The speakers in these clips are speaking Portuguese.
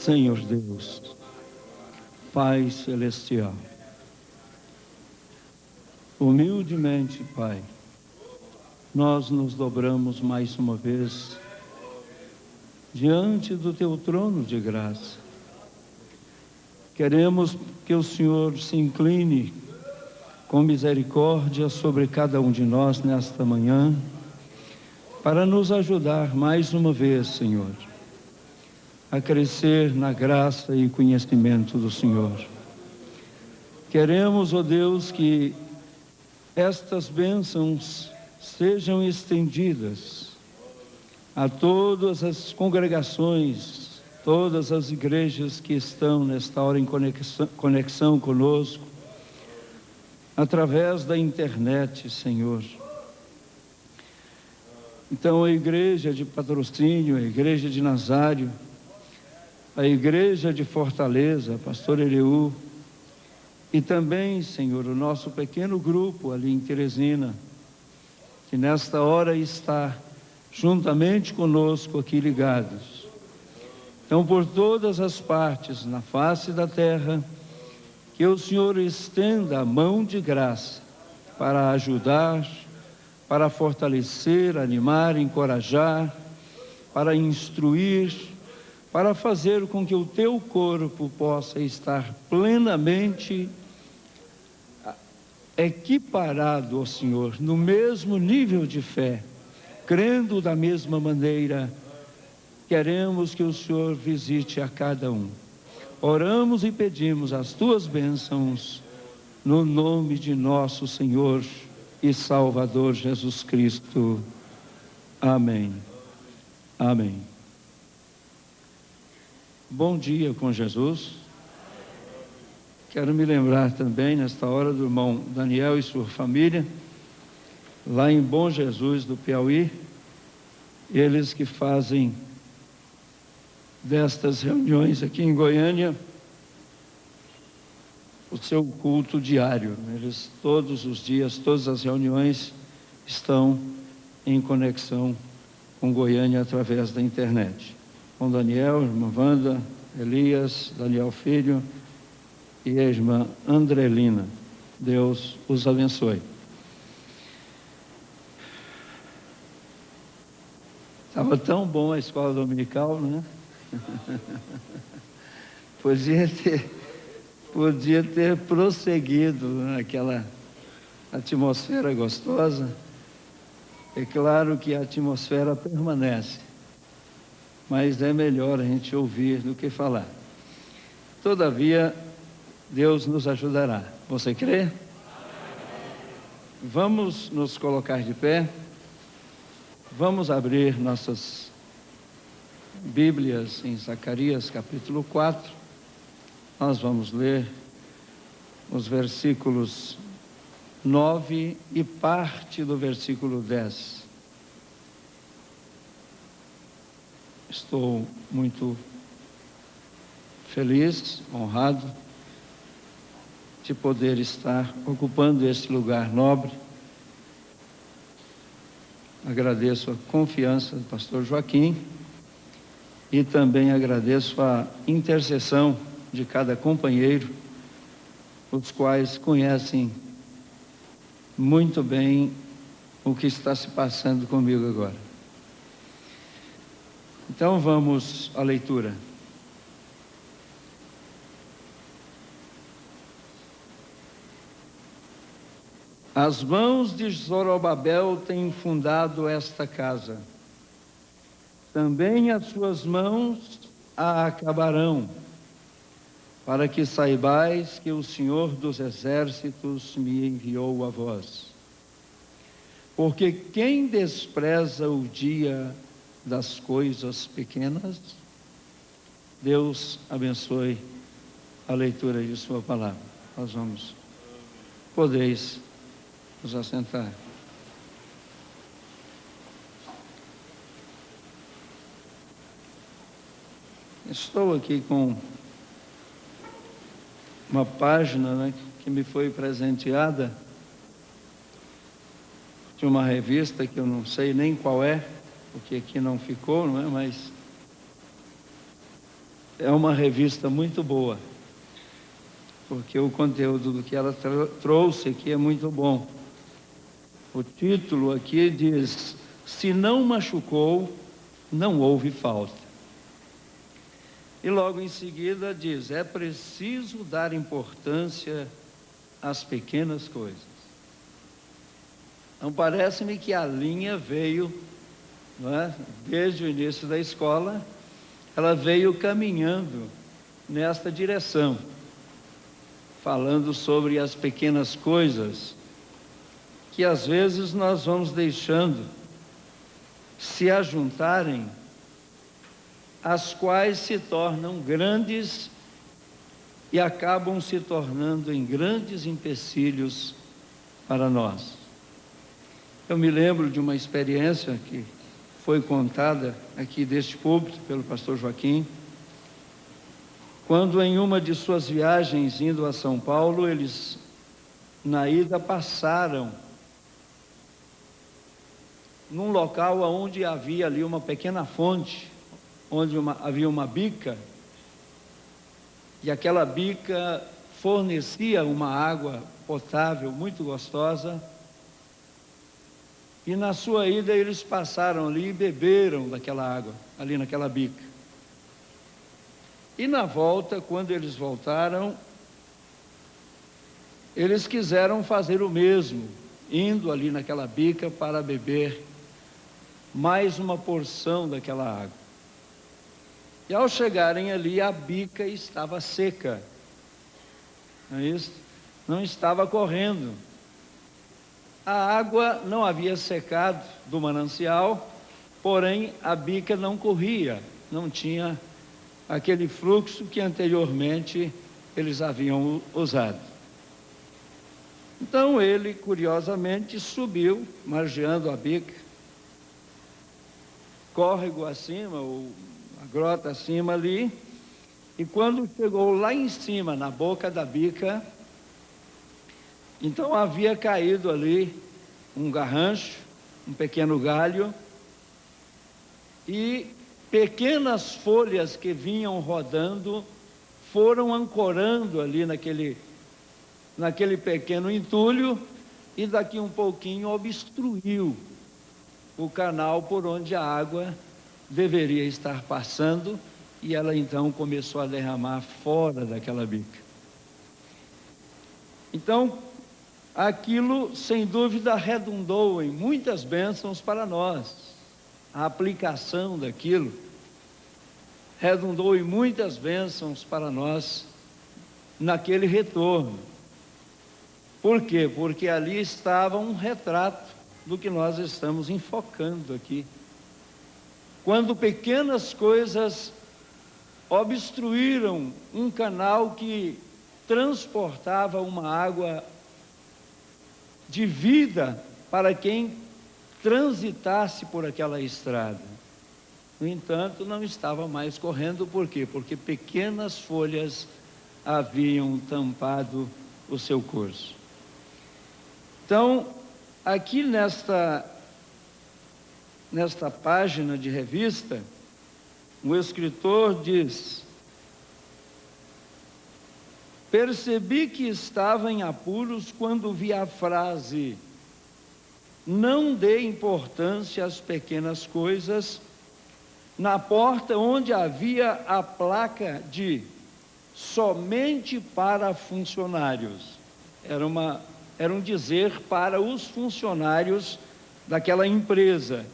Senhor Deus, Pai Celestial, humildemente, Pai, nós nos dobramos mais uma vez diante do Teu trono de graça. Queremos que o Senhor se incline com misericórdia sobre cada um de nós nesta manhã, para nos ajudar mais uma vez, Senhor, a crescer na graça e conhecimento do Senhor. Queremos, ó Deus, que estas bênçãos sejam estendidas a todas as congregações, todas as igrejas que estão nesta hora em conexão conosco, através da internet, Senhor. Então, a igreja de Patrocínio, a igreja de Nazário, a igreja de Fortaleza, Pastor Eleu, e também, Senhor, o nosso pequeno grupo ali em Teresina, que nesta hora está juntamente conosco aqui ligados. Então, por todas as partes, na face da terra, que o Senhor estenda a mão de graça para ajudar, para fortalecer, animar, encorajar, para instruir, para fazer com que o Teu corpo possa estar plenamente equiparado ao Senhor, no mesmo nível de fé, crendo da mesma maneira. Queremos que o Senhor visite a cada um. Oramos e pedimos as Tuas bênçãos, no nome de nosso Senhor e Salvador Jesus Cristo. Amém. Amém. Bom dia com Jesus. Quero me lembrar também, nesta hora, do irmão Daniel e sua família, lá em Bom Jesus do Piauí, eles que fazem destas reuniões aqui em Goiânia o seu culto diário. Eles todos os dias, todas as reuniões estão em conexão com Goiânia através da internet. Com Daniel, irmã Wanda, Elias, Daniel Filho e a irmã Andrelina. Deus os abençoe. Estava tão bom a escola dominical, né? Podia ter prosseguido naquela atmosfera gostosa. É claro que a atmosfera permanece, mas é melhor a gente ouvir do que falar. Todavia, Deus nos ajudará. Você crê? Vamos nos colocar de pé. Vamos abrir nossas Bíblias em Zacarias capítulo 4. Nós vamos ler os versículos 9 e parte do versículo 10. Estou muito feliz, honrado de poder estar ocupando este lugar nobre. Agradeço a confiança do pastor Joaquim e também agradeço a intercessão de cada companheiro, os quais conhecem muito bem o que está se passando comigo agora. Então vamos à leitura. As mãos de Zorobabel têm fundado esta casa. Também as suas mãos a acabarão, para que saibais que o Senhor dos Exércitos me enviou a vós. Porque quem despreza o dia das coisas pequenas, Deus abençoe a leitura de sua palavra. Nós vamos, podeis nos assentar. Estou aqui com uma página, que me foi presenteada de uma revista que eu não sei nem qual é, porque aqui não ficou, não é? Mas é uma revista muito boa, porque o conteúdo do que ela trouxe aqui é muito bom. O título aqui diz: se não machucou, não houve falta. E logo em seguida diz: é preciso dar importância às pequenas coisas. Então parece-me que a linha veio, não é? Desde o início da escola, ela veio caminhando nesta direção, falando sobre as pequenas coisas que às vezes nós vamos deixando se ajuntarem, as quais se tornam grandes e acabam se tornando em grandes empecilhos para nós. Eu me lembro de uma experiência que foi contada aqui deste púlpito pelo pastor Joaquim, quando em uma de suas viagens indo a São Paulo, eles na ida passaram num local onde havia ali uma pequena fonte, onde havia uma bica, e aquela bica fornecia uma água potável muito gostosa. E na sua ida eles passaram ali e beberam daquela água, ali naquela bica. E na volta, quando eles voltaram, eles quiseram fazer o mesmo, indo ali naquela bica para beber mais uma porção daquela água. E ao chegarem ali, a bica estava seca, não é isso? Não estava correndo. A água não havia secado do manancial, porém a bica não corria, não tinha aquele fluxo que anteriormente eles haviam usado. Então ele, curiosamente, subiu, margeando a bica, córrego acima, ou a grota acima ali, e quando chegou lá em cima, na boca da bica, então havia caído ali um garrancho, um pequeno galho, e pequenas folhas que vinham rodando foram ancorando ali naquele pequeno entulho, e daqui um pouquinho obstruiu o canal por onde a água deveria estar passando, e ela então começou a derramar fora daquela bica. Então, aquilo, sem dúvida, redundou em muitas bênçãos para nós. A aplicação daquilo redundou em muitas bênçãos para nós naquele retorno. Por quê? Porque ali estava um retrato do que nós estamos enfocando aqui. Quando pequenas coisas obstruíram um canal que transportava uma água de vida para quem transitasse por aquela estrada. No entanto, não estava mais correndo. Por quê? Porque pequenas folhas haviam tampado o seu curso. Então, aqui nesta página de revista, o escritor diz: percebi que estava em apuros quando vi a frase: não dê importância às pequenas coisas, na porta onde havia a placa de somente para funcionários. Era um dizer para os funcionários daquela empresa,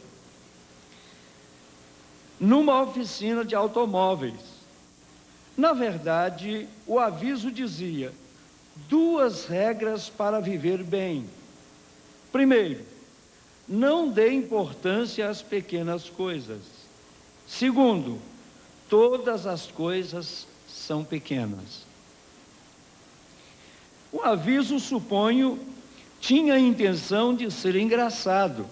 numa oficina de automóveis. Na verdade, o aviso dizia: 2 regras para viver bem. Primeiro, não dê importância às pequenas coisas. Segundo, todas as coisas são pequenas. O aviso, suponho, tinha a intenção de ser engraçado.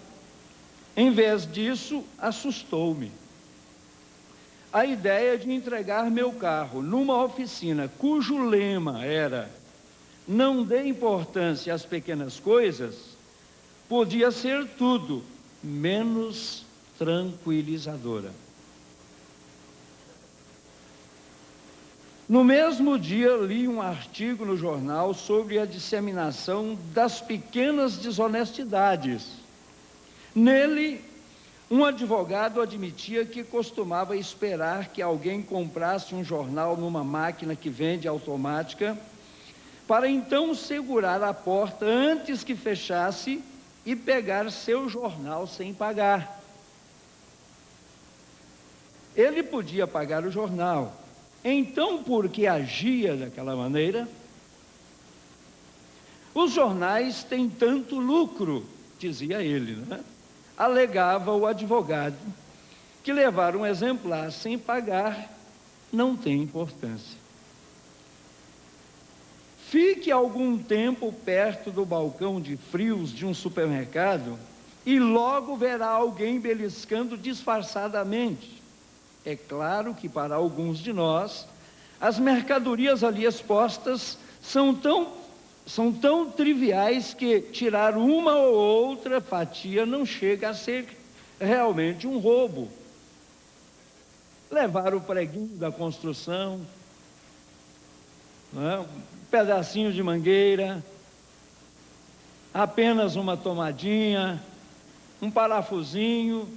Em vez disso, assustou-me. A ideia de entregar meu carro numa oficina cujo lema era: não dê importância às pequenas coisas, podia ser tudo menos tranquilizadora. No mesmo dia, li um artigo no jornal sobre a disseminação das pequenas desonestidades. Nele, um advogado admitia que costumava esperar que alguém comprasse um jornal numa máquina que vende automática, para então segurar a porta antes que fechasse e pegar seu jornal sem pagar. Ele podia pagar o jornal. Então, porque agia daquela maneira, os jornais têm tanto lucro, dizia ele, né? Alegava o advogado que levar um exemplar sem pagar não tem importância. Fique algum tempo perto do balcão de frios de um supermercado e logo verá alguém beliscando disfarçadamente. É claro que para alguns de nós, as mercadorias ali expostas são tão triviais que tirar uma ou outra fatia não chega a ser realmente um roubo. Levar o preguinho da construção, um pedacinho de mangueira, apenas uma tomadinha, um parafusinho.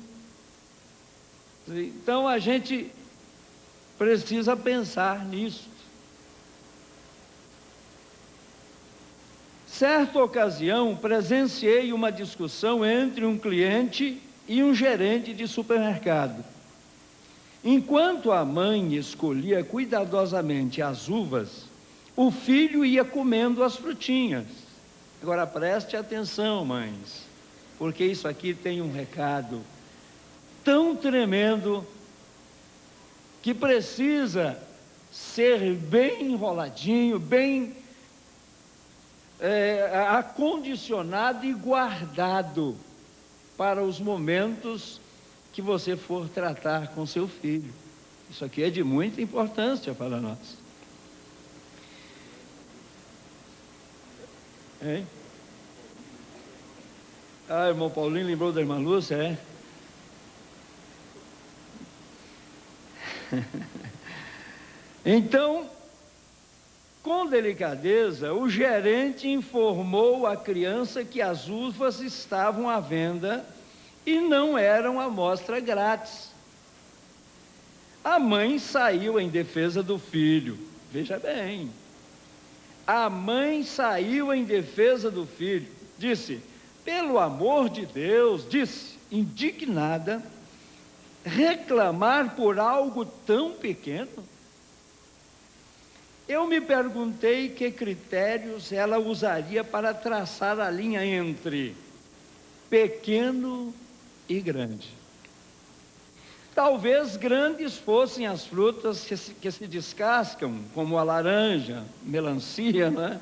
Então a gente precisa pensar nisso. Certa ocasião, presenciei uma discussão entre um cliente e um gerente de supermercado. Enquanto a mãe escolhia cuidadosamente as uvas, o filho ia comendo as frutinhas. Agora preste atenção, mães, porque isso aqui tem um recado tão tremendo que precisa ser bem enroladinho, bem acondicionado e guardado para os momentos que você for tratar com seu filho. Isso aqui é de muita importância para nós. Hein? Ah, irmão Paulinho lembrou da irmã Lúcia, é? Então, com delicadeza, o gerente informou a criança que as uvas estavam à venda e não eram amostra grátis. A mãe saiu em defesa do filho. Veja bem, a mãe saiu em defesa do filho. Disse, pelo amor de Deus, disse, indignada, reclamar por algo tão pequeno? Eu me perguntei que critérios ela usaria para traçar a linha entre pequeno e grande. Talvez grandes fossem as frutas que se descascam, como a laranja, melancia, né?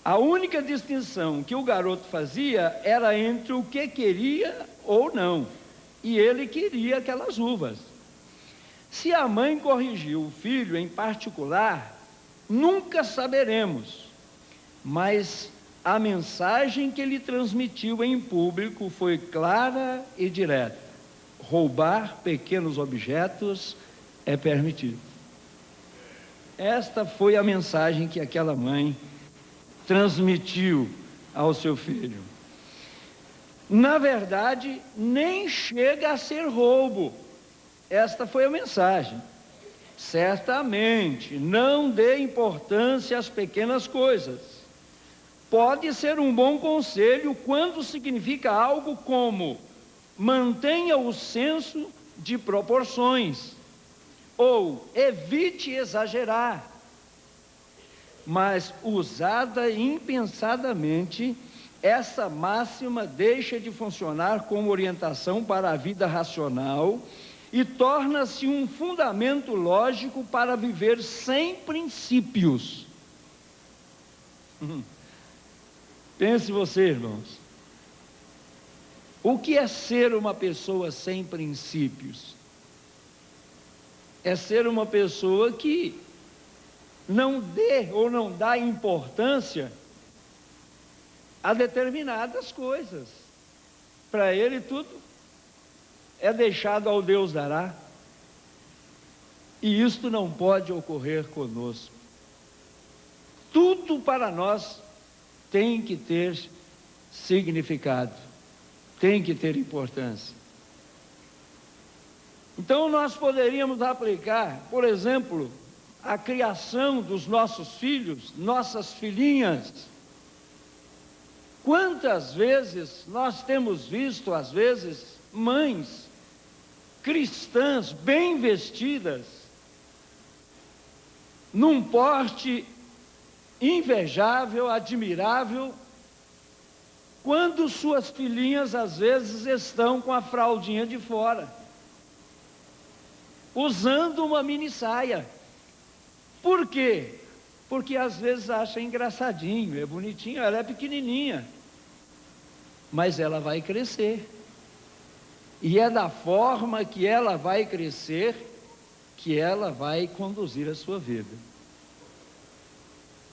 A única distinção que o garoto fazia era entre o que queria ou não. E ele queria aquelas uvas. Se a mãe corrigiu o filho em particular, nunca saberemos, mas a mensagem que ele transmitiu em público foi clara e direta: roubar pequenos objetos é permitido. Esta foi a mensagem que aquela mãe transmitiu ao seu filho. Na verdade, nem chega a ser roubo. Esta foi a mensagem. Certamente, não dê importância às pequenas coisas. Pode ser um bom conselho quando significa algo como: mantenha o senso de proporções, ou evite exagerar. Mas, usada impensadamente, essa máxima deixa de funcionar como orientação para a vida racional e torna-se um fundamento lógico para viver sem princípios. Pense você, irmãos. O que é ser uma pessoa sem princípios? É ser uma pessoa que não dê ou não dá importância a determinadas coisas. Para ele tudo é deixado ao Deus dará. E isto não pode ocorrer conosco. Tudo para nós tem que ter significado, tem que ter importância. Então nós poderíamos aplicar, por exemplo, a criação dos nossos filhos, nossas filhinhas. Quantas vezes nós temos visto, às vezes, mães cristãs bem vestidas, num porte invejável, admirável, quando suas filhinhas às vezes estão com a fraldinha de fora, usando uma mini saia. Por quê? Porque às vezes acha engraçadinho, é bonitinho, ela é pequenininha, mas ela vai crescer, e é da forma que ela vai crescer que ela vai conduzir a sua vida.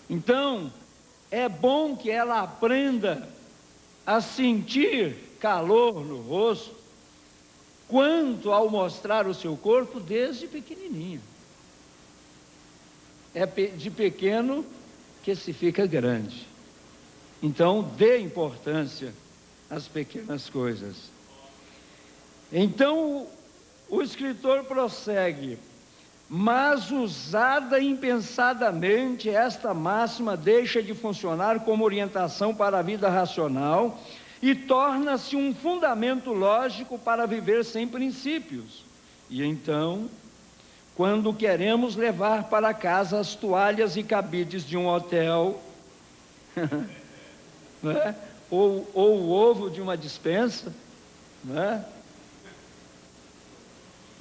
Então, é bom que ela aprenda a sentir calor no rosto, quanto ao mostrar o seu corpo desde pequenininha. É de pequeno que se fica grande. Então, dê importância às pequenas coisas. Então, o escritor prossegue: mas usada impensadamente, esta máxima deixa de funcionar como orientação para a vida racional e torna-se um fundamento lógico para viver sem princípios. E então, quando queremos levar para casa as toalhas e cabides de um hotel, né? ou o ovo de uma despensa, né?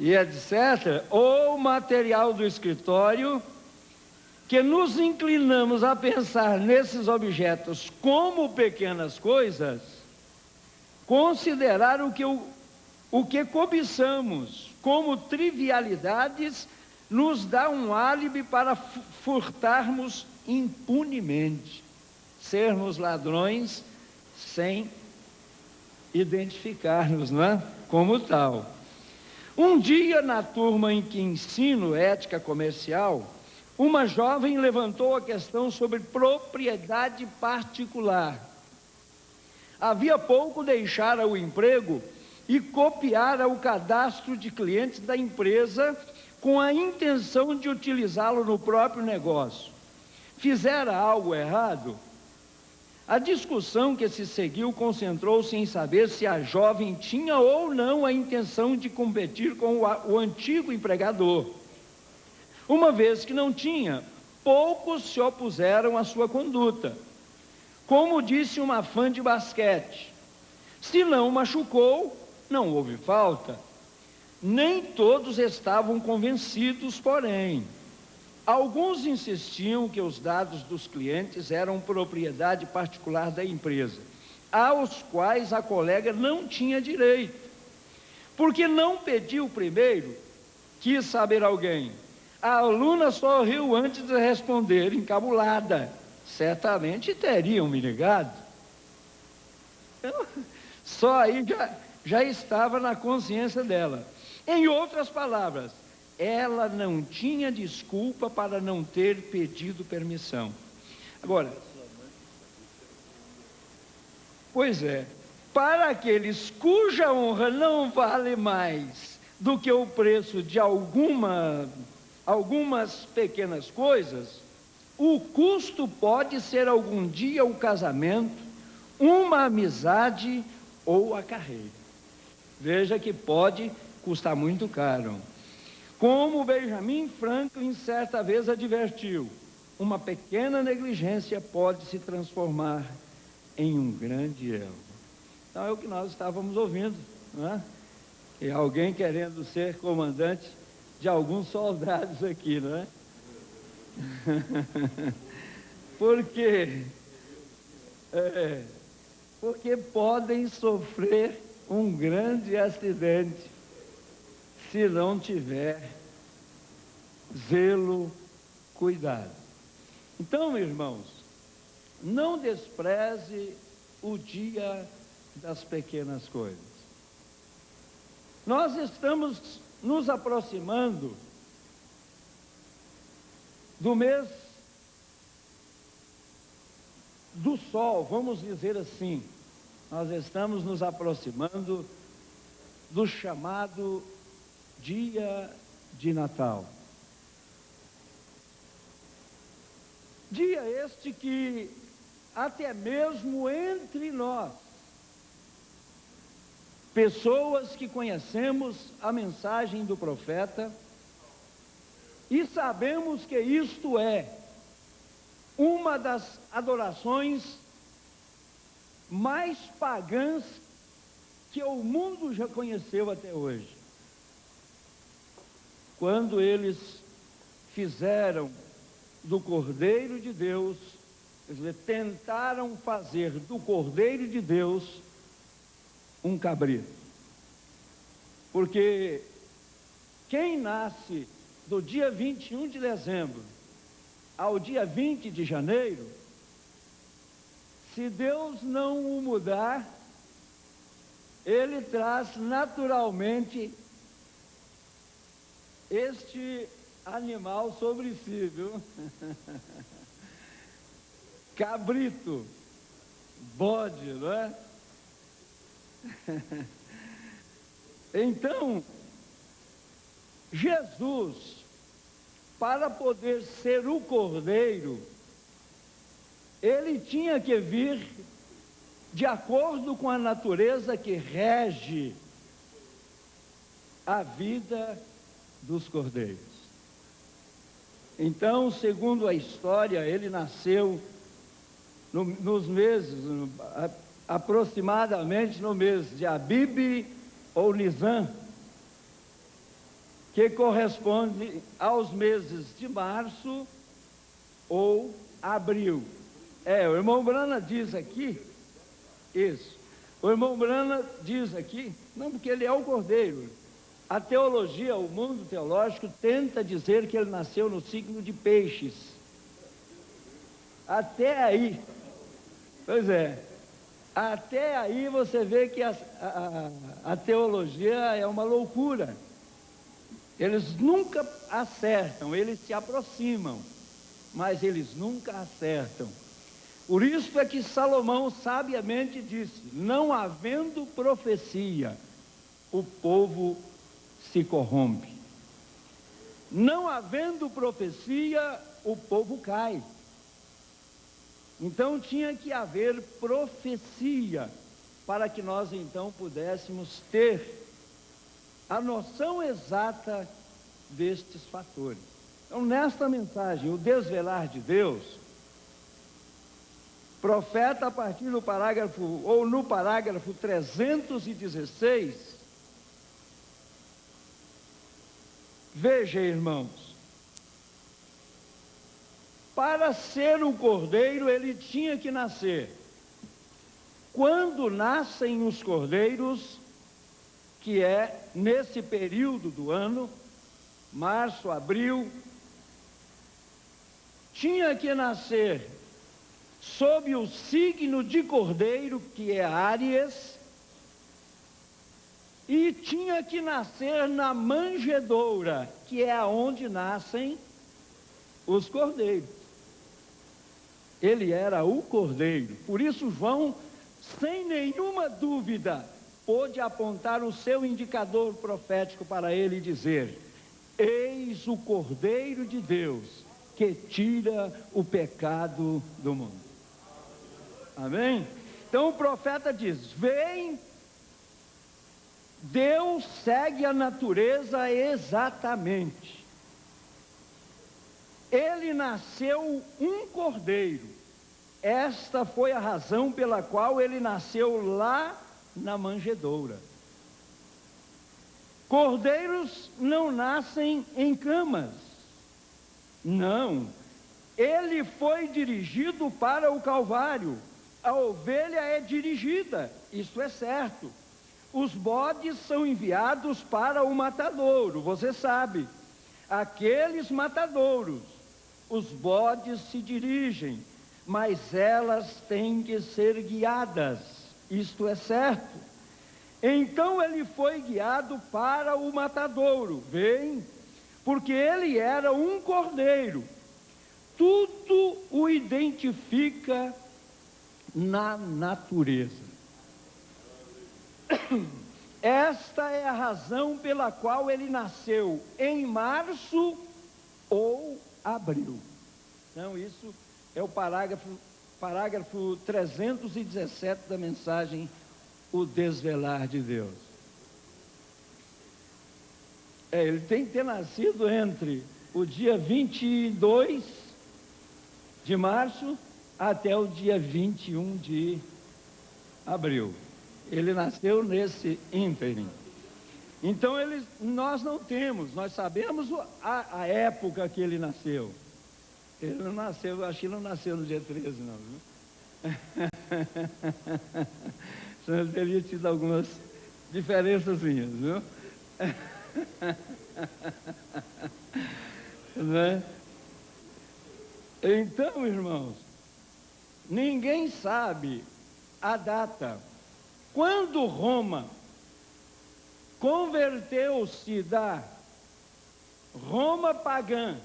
E etc., ou material do escritório, que nos inclinamos a pensar nesses objetos como pequenas coisas, considerar o que cobiçamos como trivialidades nos dá um álibi para furtarmos impunemente, sermos ladrões sem identificar-nos, não é? Como tal. Um dia, na turma em que ensino ética comercial, uma jovem levantou a questão sobre propriedade particular. Havia pouco deixara o emprego e copiara o cadastro de clientes da empresa com a intenção de utilizá-lo no próprio negócio. Fizera algo errado? A discussão que se seguiu concentrou-se em saber se a jovem tinha ou não a intenção de competir com o antigo empregador. Uma vez que não tinha, poucos se opuseram à sua conduta. Como disse uma fã de basquete: se não machucou, não houve falta. Nem todos estavam convencidos, porém. Alguns insistiam que os dados dos clientes eram propriedade particular da empresa, aos quais a colega não tinha direito. Porque não pediu primeiro, quis saber alguém. A aluna sorriu antes de responder, encabulada. Certamente teriam me ligado. Então, só aí já estava na consciência dela. Em outras palavras, ela não tinha desculpa para não ter pedido permissão. Agora, pois é, para aqueles cuja honra não vale mais do que o preço de algumas pequenas coisas, o custo pode ser algum dia o casamento, uma amizade ou a carreira. Veja que pode custar muito caro. Como Benjamin Franklin certa vez advertiu, uma pequena negligência pode se transformar em um grande erro. Então é o que nós estávamos ouvindo, não é? E alguém querendo ser comandante de alguns soldados aqui, não é? Porque podem sofrer um grande acidente se não tiver zelo, cuidado. Então, irmãos, não despreze o dia das pequenas coisas. Nós estamos nos aproximando do mês do sol, vamos dizer assim, nós estamos nos aproximando do chamado dia de Natal. Dia este que até mesmo entre nós, pessoas que conhecemos a mensagem do profeta e sabemos que isto é uma das adorações mais pagãs que o mundo já conheceu até hoje. Quando eles fizeram do Cordeiro de Deus, quer dizer, tentaram fazer do Cordeiro de Deus um cabrito. Porque quem nasce do dia 21 de dezembro ao dia 20 de janeiro, se Deus não o mudar, ele traz naturalmente este animal sobre si, viu? Cabrito, bode, não é? Então, Jesus, para poder ser o Cordeiro, ele tinha que vir de acordo com a natureza que rege a vida dos cordeiros. Então, segundo a história, ele nasceu nos meses, aproximadamente no mês de Abib ou Nisan, que corresponde aos meses de março ou abril. O irmão Brana diz aqui, isso, o irmão Brana diz aqui, não, porque ele é o Cordeiro. A teologia, o mundo teológico, tenta dizer que ele nasceu no signo de Peixes. Até aí, pois é, até aí você vê que a teologia é uma loucura. Eles nunca acertam, eles se aproximam, mas eles nunca acertam. Por isso é que Salomão sabiamente disse: não havendo profecia, o povo se corrompe. Não havendo profecia, o povo cai. Então tinha que haver profecia, para que nós então pudéssemos ter a noção exata destes fatores. Então, nesta mensagem, o desvelar de Deus, profeta, a partir do parágrafo, ou no parágrafo 316, veja, irmãos, para ser o Cordeiro, ele tinha que nascer. Quando nascem os cordeiros, que é nesse período do ano, março, abril, tinha que nascer sob o signo de Cordeiro, que é Áries, e tinha que nascer na manjedoura, que é onde nascem os cordeiros. Ele era o Cordeiro. Por isso João, sem nenhuma dúvida, pôde apontar o seu indicador profético para ele e dizer: eis o Cordeiro de Deus, que tira o pecado do mundo. Amém? Então o profeta diz: vem, Deus segue a natureza exatamente. Ele nasceu um cordeiro. Esta foi a razão pela qual ele nasceu lá na manjedoura. Cordeiros não nascem em camas. Não. Ele foi dirigido para o Calvário. A ovelha é dirigida, isso é certo. Os bodes são enviados para o matadouro, você sabe. Aqueles matadouros, os bodes se dirigem, mas elas têm que ser guiadas, isto é certo. Então ele foi guiado para o matadouro, porque ele era um cordeiro. tudo o identifica na natureza. Esta é a razão pela qual ele nasceu em março ou abril. Então, isso é o parágrafo 317 da mensagem O Desvelar de Deus. Ele tem que ter nascido entre o dia 22 de março até o dia 21 de abril. Ele nasceu nesse ínterim. Então, nós não temos, nós sabemos a época que ele nasceu. Ele não nasceu, acho que não nasceu no dia 13, não, viu? Senão ele teria tido algumas diferençazinhas, viu? Né? Então, irmãos, ninguém sabe a data. Quando Roma converteu-se da Roma pagã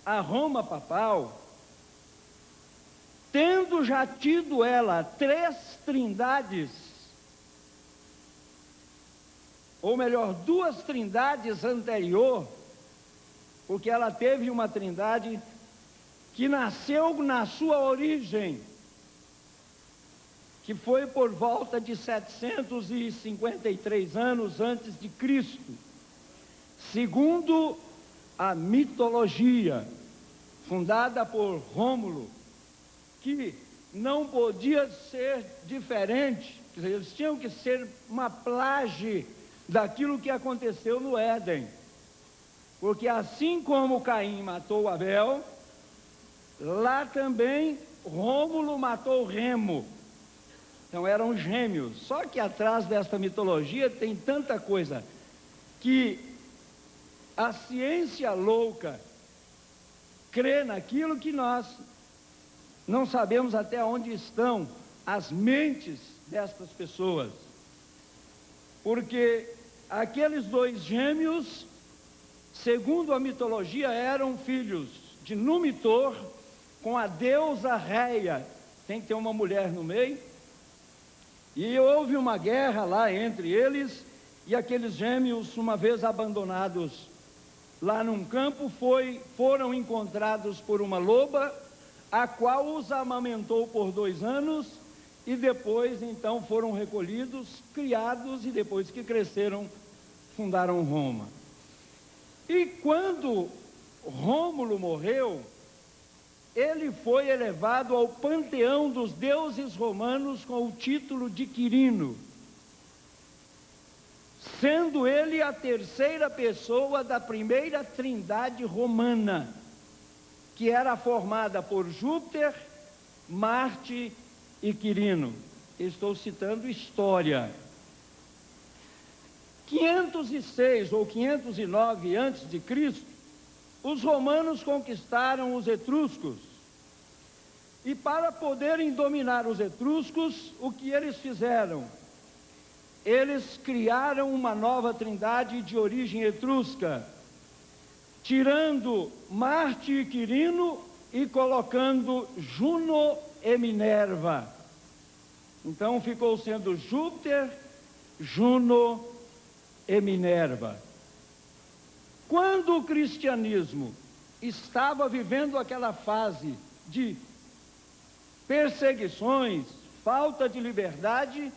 a Roma papal, tendo já tido ela 3 trindades, ou melhor, 2 trindades anterior, porque ela teve uma trindade que nasceu na sua origem, que foi por volta de 753 anos antes de Cristo, segundo a mitologia fundada por Rômulo, que não podia ser diferente, quer dizer, eles tinham que ser uma plágio daquilo que aconteceu no Éden, porque assim como Caim matou Abel, lá também Rômulo matou Remo. Então eram gêmeos. Só que atrás desta mitologia tem tanta coisa que a ciência louca crê naquilo que nós não sabemos até onde estão as mentes destas pessoas. Porque aqueles 2 gêmeos, segundo a mitologia, eram filhos de Numitor com a deusa Réia. Tem que ter uma mulher no meio. E houve uma guerra lá entre eles, e aqueles gêmeos, uma vez abandonados lá num campo, foram encontrados por uma loba, a qual os amamentou por 2 anos, e depois então foram recolhidos, criados, e depois que cresceram, fundaram Roma. E quando Rômulo morreu, ele foi elevado ao panteão dos deuses romanos com o título de Quirino, sendo ele a 3ª pessoa da primeira trindade romana, que era formada por Júpiter, Marte e Quirino. Estou citando história. 506 ou 509 a.C., os romanos conquistaram os etruscos, e para poderem dominar os etruscos, o que eles fizeram? Eles criaram uma nova trindade de origem etrusca, tirando Marte e Quirino e colocando Juno e Minerva. Então ficou sendo Júpiter, Juno e Minerva. Quando o cristianismo estava vivendo aquela fase de perseguições, falta de liberdade,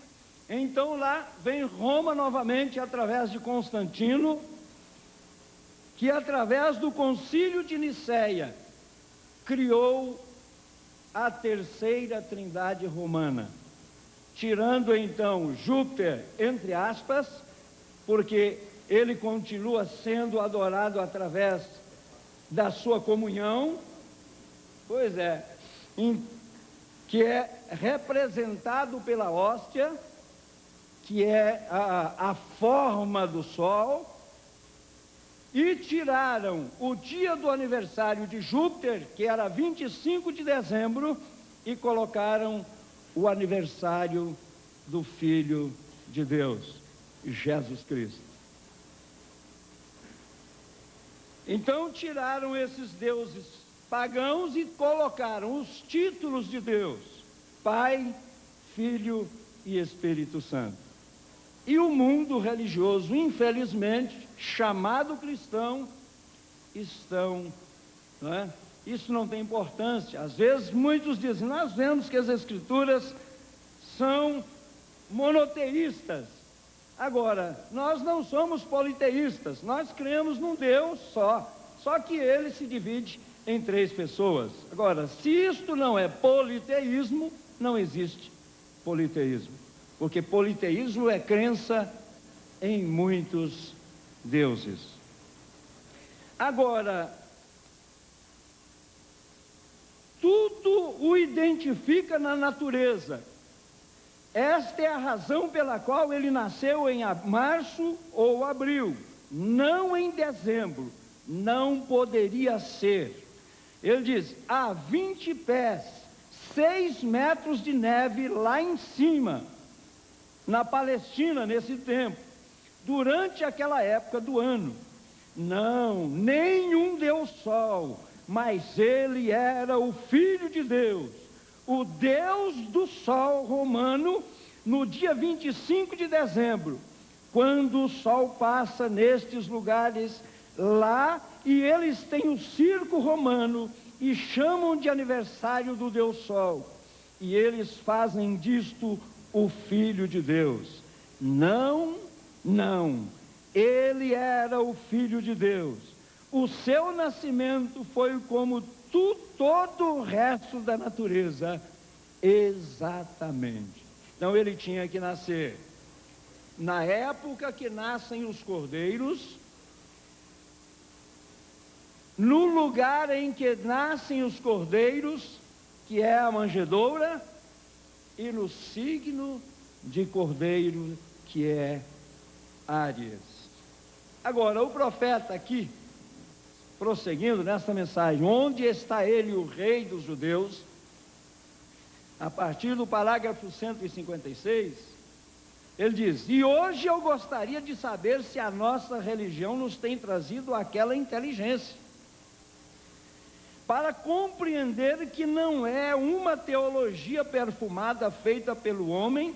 então lá vem Roma novamente através de Constantino, que através do Concílio de Nicéia criou a 3ª trindade romana, tirando então Júpiter, entre aspas, porque ele continua sendo adorado através da sua comunhão, pois é, que é representado pela hóstia, que é a forma do sol, e tiraram o dia do aniversário de Júpiter, que era 25 de dezembro, e colocaram o aniversário do Filho de Deus, Jesus Cristo. Então tiraram esses deuses pagãos e colocaram os títulos de Deus: Pai, Filho e Espírito Santo. E o mundo religioso, infelizmente, chamado cristão, estão, não é? Isso não tem importância. Às vezes muitos dizem: nós vemos que as Escrituras são monoteístas. Agora, nós não somos politeístas, nós cremos num Deus só que ele se divide em 3 pessoas. Agora, se isto não é politeísmo, não existe politeísmo, porque politeísmo é crença em muitos deuses. Agora, tudo o identifica na natureza. Esta é a razão pela qual ele nasceu em março ou abril, não em dezembro. Não poderia ser. Ele diz: há 20 pés, 6 metros de neve lá em cima, na Palestina, nesse tempo, durante aquela época do ano. Não, nenhum Deus Sol, mas ele era o Filho de Deus, o Deus do Sol romano, no dia 25 de dezembro, quando o Sol passa nestes lugares lá, e eles têm o circo romano e chamam de aniversário do Deus Sol, e eles fazem disto o Filho de Deus. Não, ele era o Filho de Deus. O seu nascimento foi como todo o resto da natureza, exatamente. Então ele tinha que nascer na época que nascem os cordeiros, no lugar em que nascem os cordeiros, que é a manjedoura, e no signo de cordeiro, que é Áries. Agora, o profeta aqui, prosseguindo nesta mensagem: onde está ele, o rei dos judeus? A partir do parágrafo 156, ele diz: e hoje eu gostaria de saber se a nossa religião nos tem trazido aquela inteligência para compreender que não é uma teologia perfumada feita pelo homem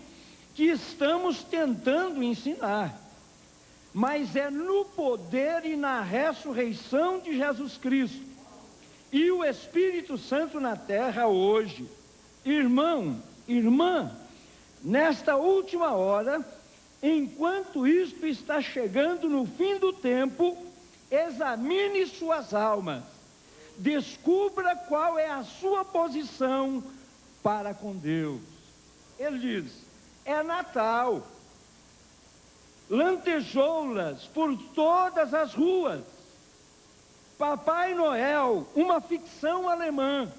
que estamos tentando ensinar, mas é no poder e na ressurreição de Jesus Cristo e o Espírito Santo na terra hoje. Irmão, irmã, nesta última hora, enquanto isto está chegando no fim do tempo, examine suas almas, descubra qual é a sua posição para com Deus. Ele diz: é Natal, lantejoulas por todas as ruas, Papai Noel, uma ficção alemã,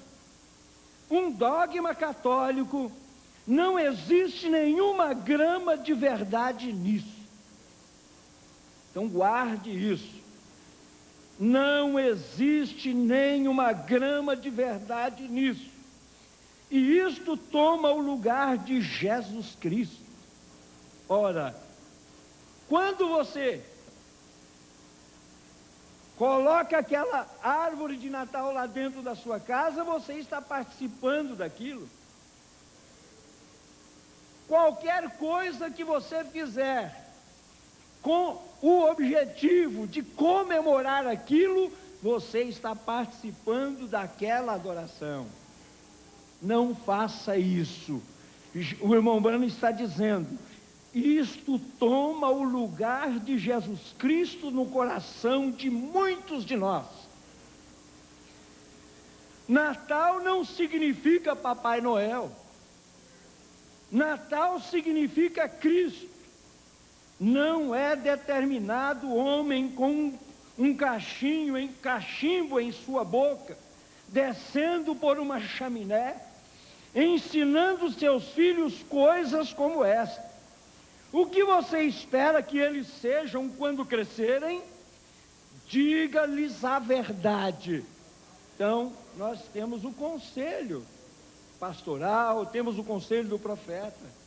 um dogma católico, não existe nenhuma grama de verdade nisso. Então guarde isso. Não existe nenhuma grama de verdade nisso. E isto toma o lugar de Jesus Cristo. Ora, quando você coloca aquela árvore de Natal lá dentro da sua casa, você está participando daquilo. Qualquer coisa que você fizer com o objetivo de comemorar aquilo, você está participando daquela adoração. Não faça isso. O irmão Branham está dizendo: isto toma o lugar de Jesus Cristo no coração de muitos de nós. Natal não significa Papai Noel. Natal significa Cristo. Não é determinado homem com um cachimbo em sua boca, descendo por uma chaminé, ensinando seus filhos coisas como esta. O que você espera que eles sejam quando crescerem? Diga-lhes a verdade. Então, nós temos o conselho pastoral, temos o conselho do profeta.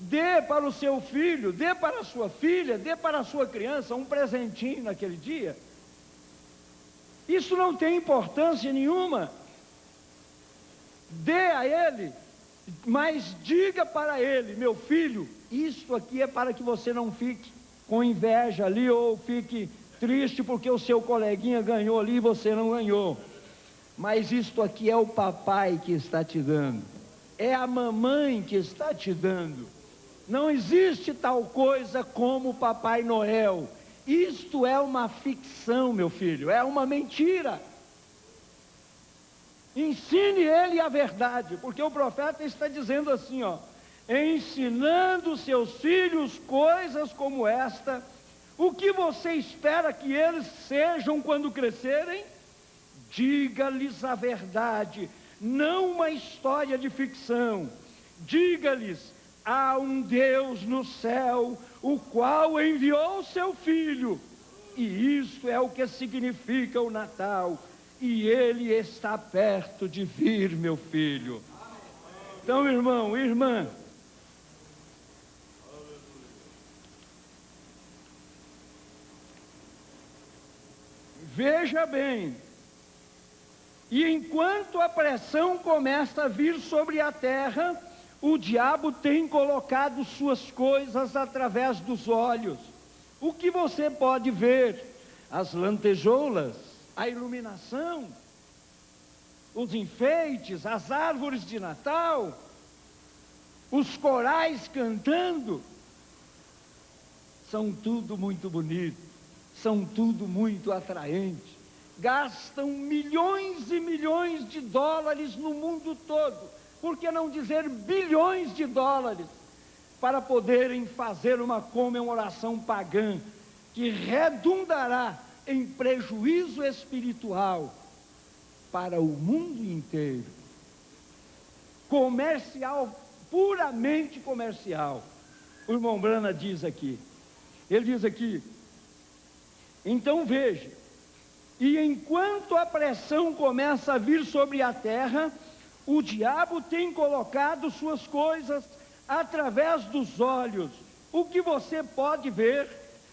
Dê para o seu filho, dê para a sua filha, dê para a sua criança um presentinho naquele dia, Isso não tem importância nenhuma. Dê a ele, mas diga para ele: meu filho, isto aqui é para que você não fique com inveja ali, ou fique triste porque o seu coleguinha ganhou ali e você não ganhou. Mas isto aqui é o papai que está te dando, é a mamãe que está te dando. Não existe tal coisa como Papai Noel. Isto é uma ficção, meu filho, é uma mentira. Ensine ele a verdade, porque o profeta está dizendo assim, ó: ensinando seus filhos coisas como esta, o que você espera que eles sejam quando crescerem? Diga-lhes a verdade, não uma história de ficção. Diga-lhes: há um Deus no céu, o qual enviou o seu Filho, e isso é o que significa o Natal, e ele está perto de vir, meu filho. Então, irmão, irmã, veja bem, e enquanto a pressão começa a vir sobre a terra, o diabo tem colocado suas coisas através dos olhos. O que você pode ver? As lantejoulas, a iluminação, os enfeites, as árvores de Natal, os corais cantando, são tudo muito bonito, são tudo muito atraente. Gastam milhões e milhões de dólares no mundo todo, por que não dizer bilhões de dólares, para poderem fazer uma comemoração pagã, que redundará em prejuízo espiritual para o mundo inteiro. Comercial, puramente comercial. O irmão Brana diz aqui, ele diz aqui: então veja, e enquanto a pressão começa a vir sobre a terra, o diabo tem colocado suas coisas através dos olhos. O que você pode ver?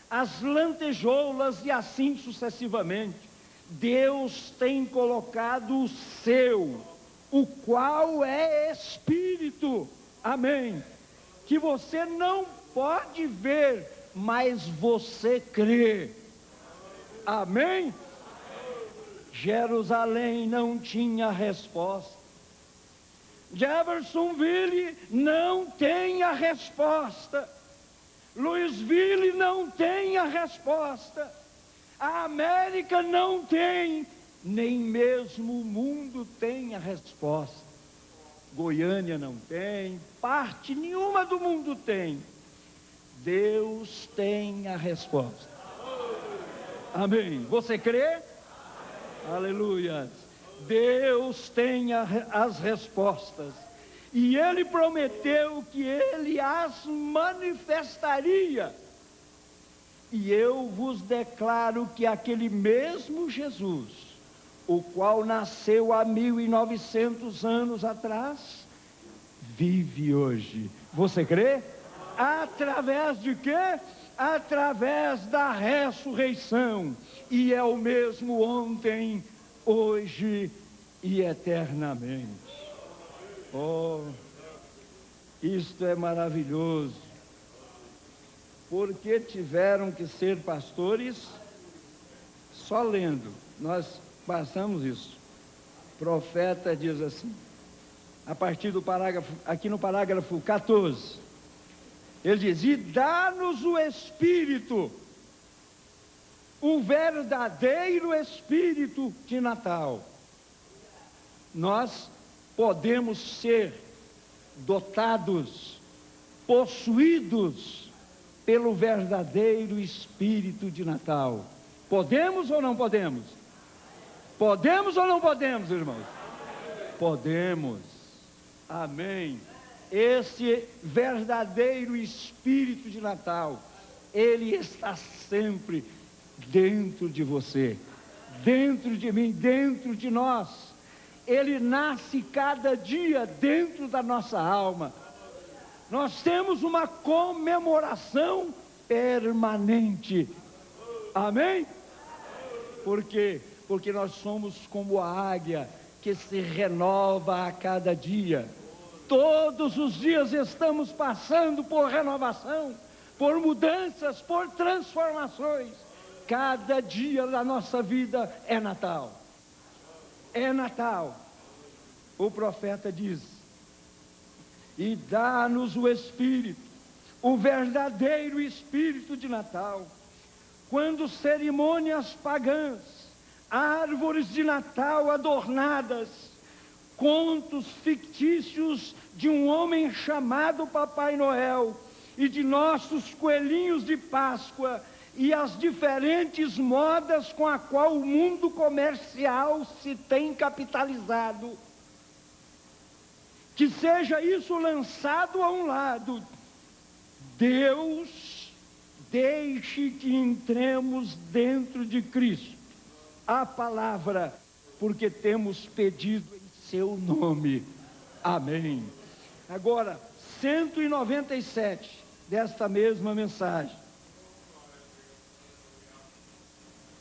As lantejoulas e assim sucessivamente. Deus tem colocado o seu, o qual é Espírito, amém, que você não pode ver, mas você crê, amém? Jerusalém não tinha resposta, Jeffersonville não tem a resposta, Louisville não tem a resposta, a América não tem, nem mesmo o mundo tem a resposta. Goiânia não tem, parte nenhuma do mundo tem. Deus tem a resposta. Amém. Você crê? Aleluia. Deus tem as respostas. E Ele prometeu que Ele as manifestaria. E eu vos declaro que aquele mesmo Jesus, o qual nasceu há 1900 anos atrás, vive hoje. Você crê? Através de quê? Através da ressurreição. E é o mesmo ontem, hoje e eternamente. Oh, isto é maravilhoso. Porque tiveram que ser pastores? Só lendo, nós passamos isso. O profeta diz assim, a partir do parágrafo, aqui no parágrafo 14, ele diz: e dá-nos o Espírito, o verdadeiro Espírito de Natal. Nós podemos ser dotados, possuídos pelo verdadeiro Espírito de Natal. Podemos ou não podemos? Podemos ou não podemos, irmãos? Podemos. Amém. Esse verdadeiro Espírito de Natal, ele está sempre dentro de você, dentro de mim, dentro de nós. Ele nasce cada dia dentro da nossa alma. Nós temos uma comemoração permanente. Amém? Porque porque nós somos como a águia que se renova a cada dia. Todos os dias estamos passando por renovação, por mudanças, por transformações. Cada dia da nossa vida é Natal. É Natal. O profeta diz: e dá-nos o Espírito, o verdadeiro Espírito de Natal. Quando cerimônias pagãs, árvores de Natal adornadas, contos fictícios de um homem chamado Papai Noel e de nossos coelhinhos de Páscoa e as diferentes modas com a qual o mundo comercial se tem capitalizado, que seja isso lançado a um lado. Deus deixe que entremos dentro de Cristo, a palavra, porque temos pedido em seu nome. Amém. Agora, 197 desta mesma mensagem.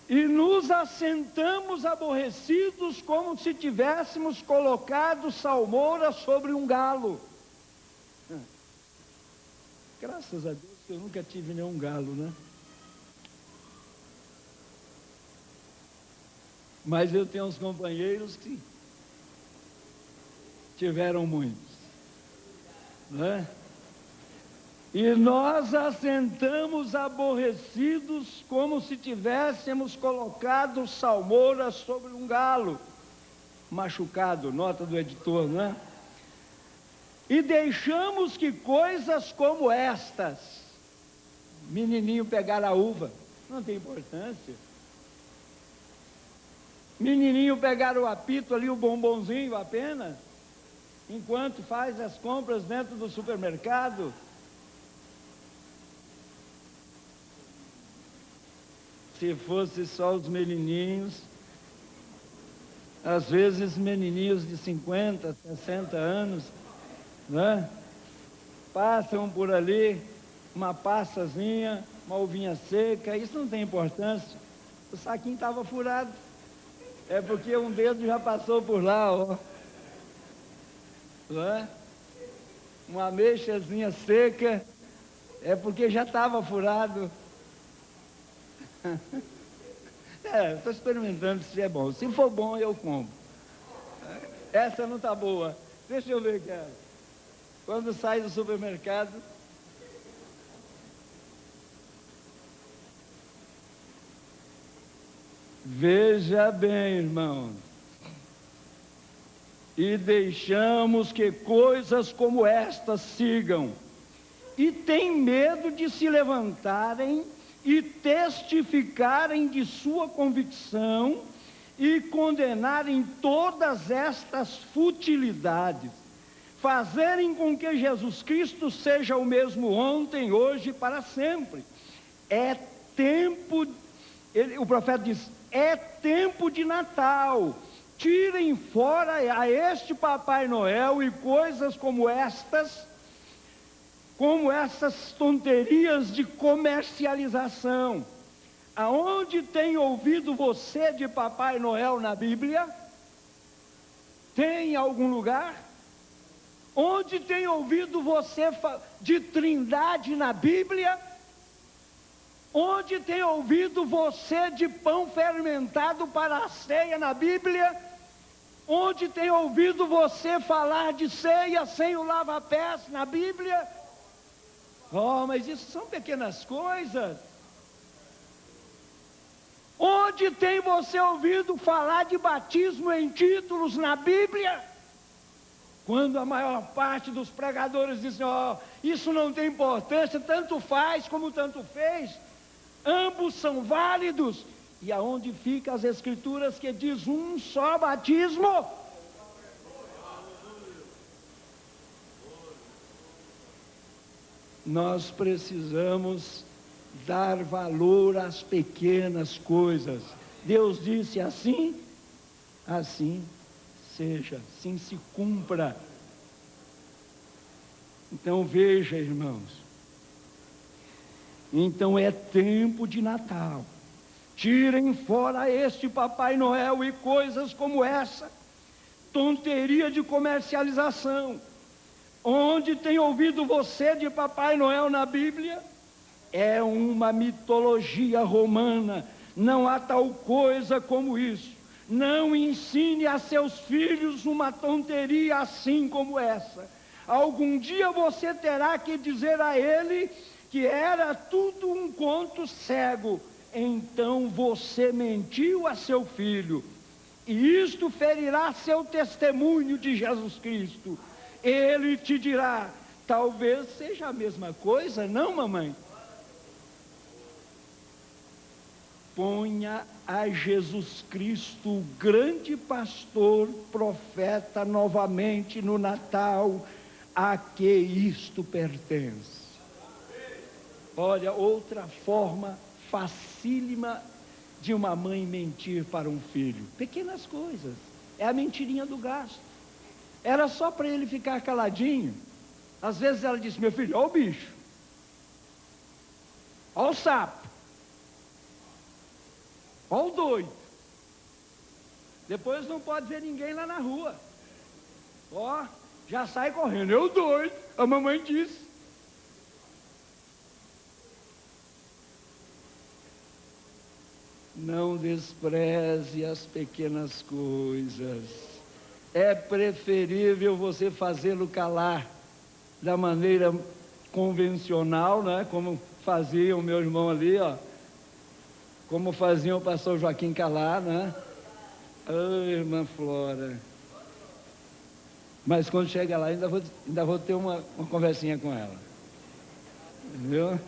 E nos assentamos aborrecidos como se tivéssemos colocado salmoura sobre um galo. Graças a Deus que eu nunca tive nenhum galo, né? Mas eu tenho uns companheiros que tiveram muitos, né? E nós assentamos aborrecidos como se tivéssemos colocado salmoura sobre um galo. Machucado, nota do editor, não é? E deixamos que coisas como estas, menininho pegar a uva, não tem importância. Menininho pegar o apito ali, o bombonzinho apenas, enquanto faz as compras dentro do supermercado. Se fosse só os menininhos, às vezes menininhos de 50, 60 anos, né? Passam por ali, uma passazinha, uma uvinha seca, isso não tem importância. O saquinho estava furado, é porque um dedo já passou por lá, ó. Né? Uma ameixazinha seca, é porque já estava furado. Estou experimentando se é bom. Se for bom, eu compro. Essa não está boa. Deixa eu ver, cara. Quando sai do supermercado, veja bem, irmãos, e deixamos que coisas como estas sigam, e tem medo de se levantarem e testificarem de sua convicção e condenarem todas estas futilidades, fazerem com que Jesus Cristo seja o mesmo ontem, hoje e para sempre. É tempo, o profeta diz, é tempo de Natal. Tirem fora a este Papai Noel e coisas como essas, como essas tonterias de comercialização. Aonde tem ouvido você de Papai Noel na Bíblia? Tem em algum lugar? Onde tem ouvido você de Trindade na Bíblia? Onde tem ouvido você de pão fermentado para a ceia na Bíblia? Onde tem ouvido você falar de ceia sem o lava-pés na Bíblia? Oh, mas isso são pequenas coisas. Onde tem você ouvido falar de batismo em títulos na Bíblia? Quando a maior parte dos pregadores dizem, isso não tem importância, tanto faz como tanto fez, ambos são válidos. E aonde ficam as escrituras que diz um só batismo? Nós precisamos dar valor às pequenas coisas. Deus disse assim, assim seja, assim se cumpra. Então veja, irmãos, então é tempo de Natal, Tirem fora este Papai Noel e coisas como essa, tonteria de comercialização. Onde tem ouvido você de Papai Noel na Bíblia? É uma mitologia romana, não há tal coisa como isso. Não ensine a seus filhos uma tonteria assim como essa. Algum dia você terá que dizer a ele que era tudo um conto cego. Então você mentiu a seu filho, e isto ferirá seu testemunho de Jesus Cristo. Ele te dirá: talvez seja a mesma coisa, não, mamãe? Ponha a Jesus Cristo, o grande pastor, profeta, novamente no Natal, a que isto pertence. Olha, outra forma facílima de uma mãe mentir para um filho. Pequenas coisas. É a mentirinha do gasto. Era só para ele ficar caladinho. Às vezes ela disse: meu filho, olha o bicho, olha o sapo, olha o doido. Depois não pode ver ninguém lá na rua. Ó, já sai correndo. Eu doido, a mamãe disse. Não despreze as pequenas coisas. É preferível você fazê-lo calar da maneira convencional, né? Como fazia o meu irmão ali, ó. Como fazia o pastor Joaquim calar, né? Ai, irmã Flora. Mas quando chega lá, ainda vou ter uma conversinha com ela. Viu?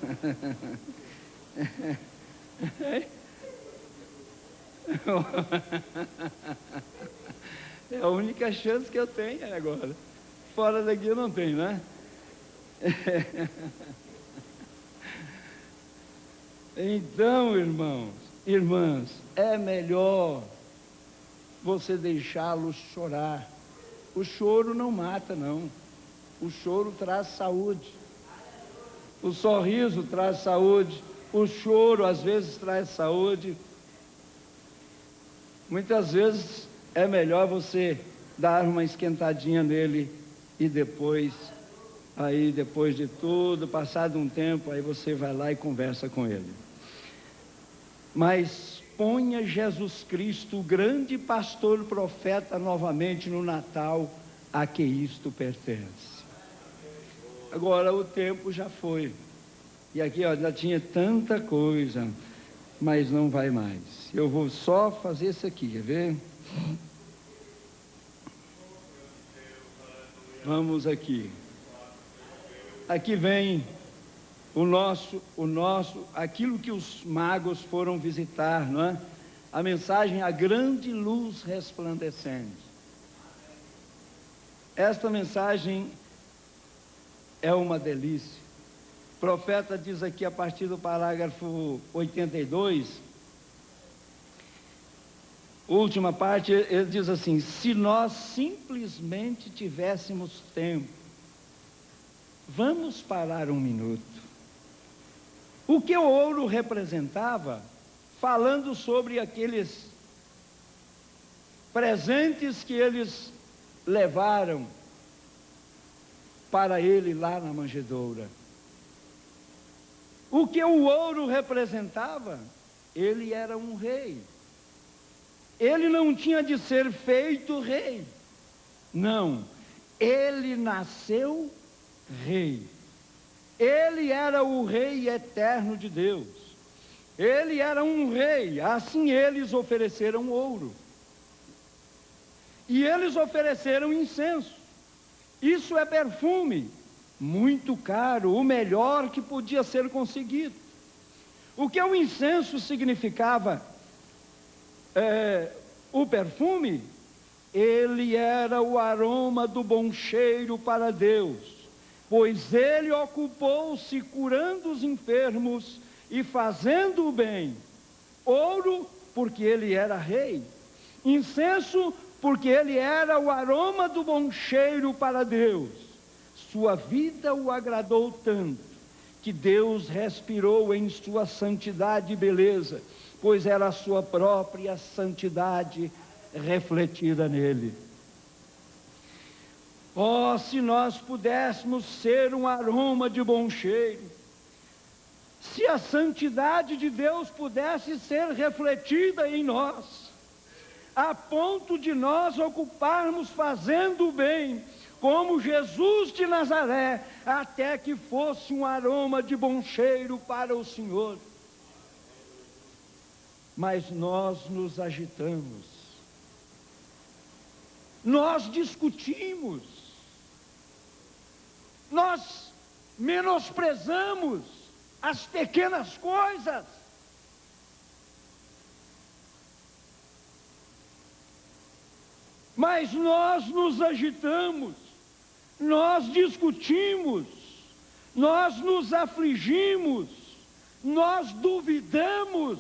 É a única chance que eu tenho agora. Fora daqui eu não tenho, né? Então, irmãos, irmãs, é melhor você deixá-los chorar. O choro não mata, não. O choro traz saúde. O sorriso traz saúde. O choro às vezes traz saúde. Muitas vezes é melhor você dar uma esquentadinha nele e depois de tudo, passado um tempo, aí você vai lá e conversa com ele. Mas ponha Jesus Cristo, o grande pastor profeta, novamente no Natal, a que isto pertence. Agora o tempo já foi. E aqui, ó, já tinha tanta coisa, mas não vai mais. Eu vou só fazer isso aqui, quer ver? Vamos aqui. Aqui vem aquilo que os magos foram visitar, não é? A mensagem: a grande luz resplandecente. Esta mensagem é uma delícia. O profeta diz aqui, a partir do parágrafo 82, última parte, ele diz assim: se nós simplesmente tivéssemos tempo, vamos parar um minuto. O que o ouro representava, falando sobre aqueles presentes que eles levaram para ele lá na manjedoura. O que o ouro representava? Ele era um rei. Ele não tinha de ser feito rei. Não, ele nasceu rei. Ele era o rei eterno de Deus. Ele era um rei, assim eles ofereceram ouro. E eles ofereceram incenso. Isso é perfume, muito caro, o melhor que podia ser conseguido. O que o incenso significava? O perfume, ele era o aroma do bom cheiro para Deus. Pois ele ocupou-se curando os enfermos e fazendo o bem. Ouro, porque ele era rei. Incenso, porque ele era o aroma do bom cheiro para Deus. Sua vida o agradou tanto, que Deus respirou em sua santidade e beleza, pois era a sua própria santidade refletida nele. Oh, se nós pudéssemos ser um aroma de bom cheiro, se a santidade de Deus pudesse ser refletida em nós, a ponto de nós ocuparmos fazendo o bem, como Jesus de Nazaré, até que fosse um aroma de bom cheiro para o Senhor. Mas nós nos agitamos, nós discutimos, nós menosprezamos as pequenas coisas. Mas nós nos agitamos, nós discutimos, nós nos afligimos, nós duvidamos.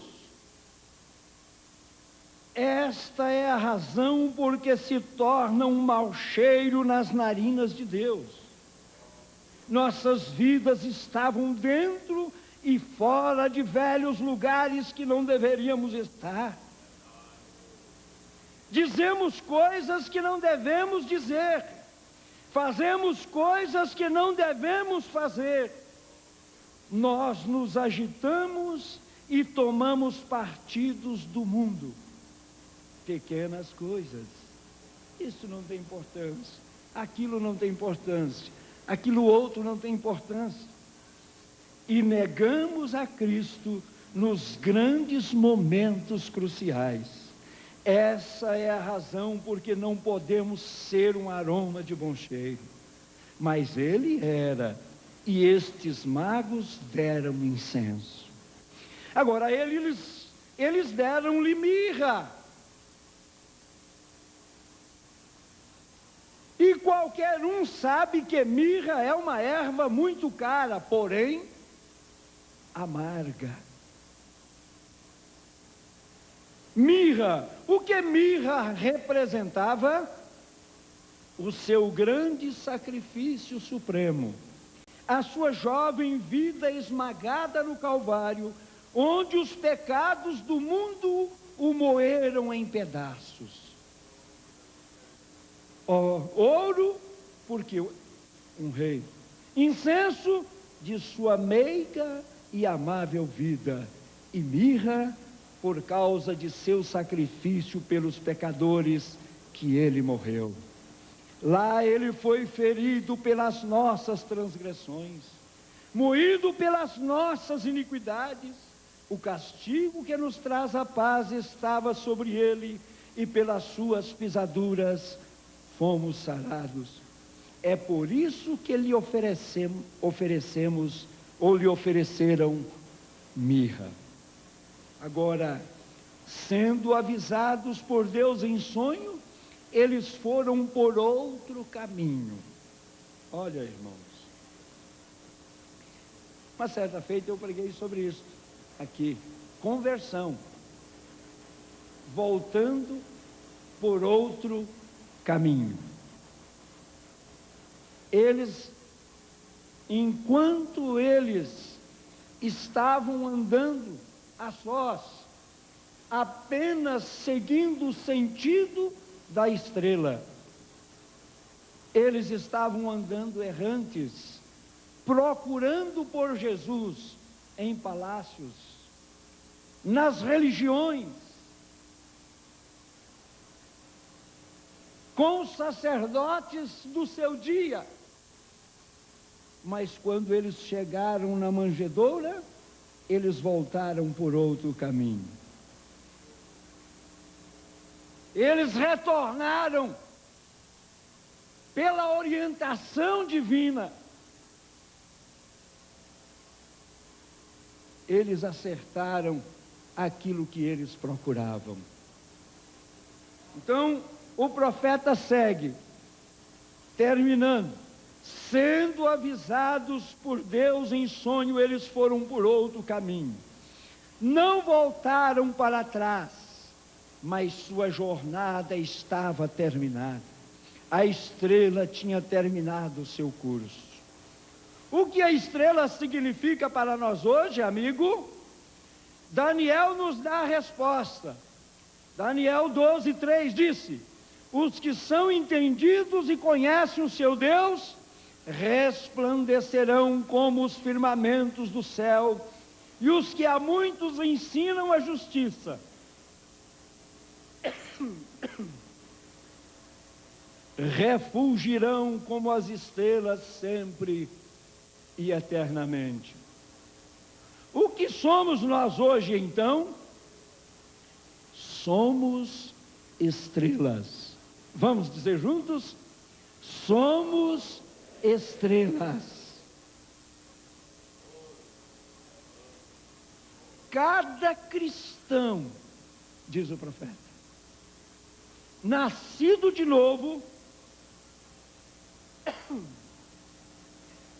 Esta é a razão porque se torna um mau cheiro nas narinas de Deus. Nossas vidas estavam dentro e fora de velhos lugares que não deveríamos estar. Dizemos coisas que não devemos dizer, fazemos coisas que não devemos fazer. Nós nos agitamos e tomamos partidos do mundo. Pequenas coisas, isso não tem importância, aquilo não tem importância, aquilo outro não tem importância. E negamos a Cristo nos grandes momentos cruciais. Essa é a razão porque não podemos ser um aroma de bom cheiro. Mas ele era, e estes magos deram incenso. Agora, eles deram-lhe mirra. E qualquer um sabe que mirra é uma erva muito cara, porém amarga. Mirra, o que mirra representava? O seu grande sacrifício supremo, a sua jovem vida esmagada no Calvário, onde os pecados do mundo o moeram em pedaços. Ouro, porque um rei, incenso de sua meiga e amável vida, e mirra por causa de seu sacrifício pelos pecadores que ele morreu. Lá ele foi ferido pelas nossas transgressões, moído pelas nossas iniquidades. O castigo que nos traz a paz estava sobre ele, e pelas suas pisaduras fomos sarados. É por isso que lhe ofereceram mirra. Agora, sendo avisados por Deus em sonho, eles foram por outro caminho. Olha, irmãos, uma certa feita eu preguei sobre isso aqui, conversão, voltando por outro caminho. Eles, enquanto eles estavam andando a sós, apenas seguindo o sentido da estrela, eles estavam andando errantes, procurando por Jesus em palácios, nas religiões, com os sacerdotes do seu dia. Mas quando eles chegaram na manjedoura, eles voltaram por outro caminho. Eles retornaram pela orientação divina. Eles acertaram aquilo que eles procuravam. Então, o profeta segue, terminando. Sendo avisados por Deus em sonho, eles foram por outro caminho. Não voltaram para trás, mas sua jornada estava terminada. A estrela tinha terminado o seu curso. O que a estrela significa para nós hoje, amigo? Daniel nos dá a resposta. Daniel 12:3 disse: os que são entendidos e conhecem o seu Deus resplandecerão como os firmamentos do céu, e os que a muitos ensinam a justiça refulgirão como as estrelas sempre e eternamente. O que somos nós hoje, então? Somos estrelas. Vamos dizer juntos? Somos estrelas. Cada cristão, diz o profeta, nascido de novo,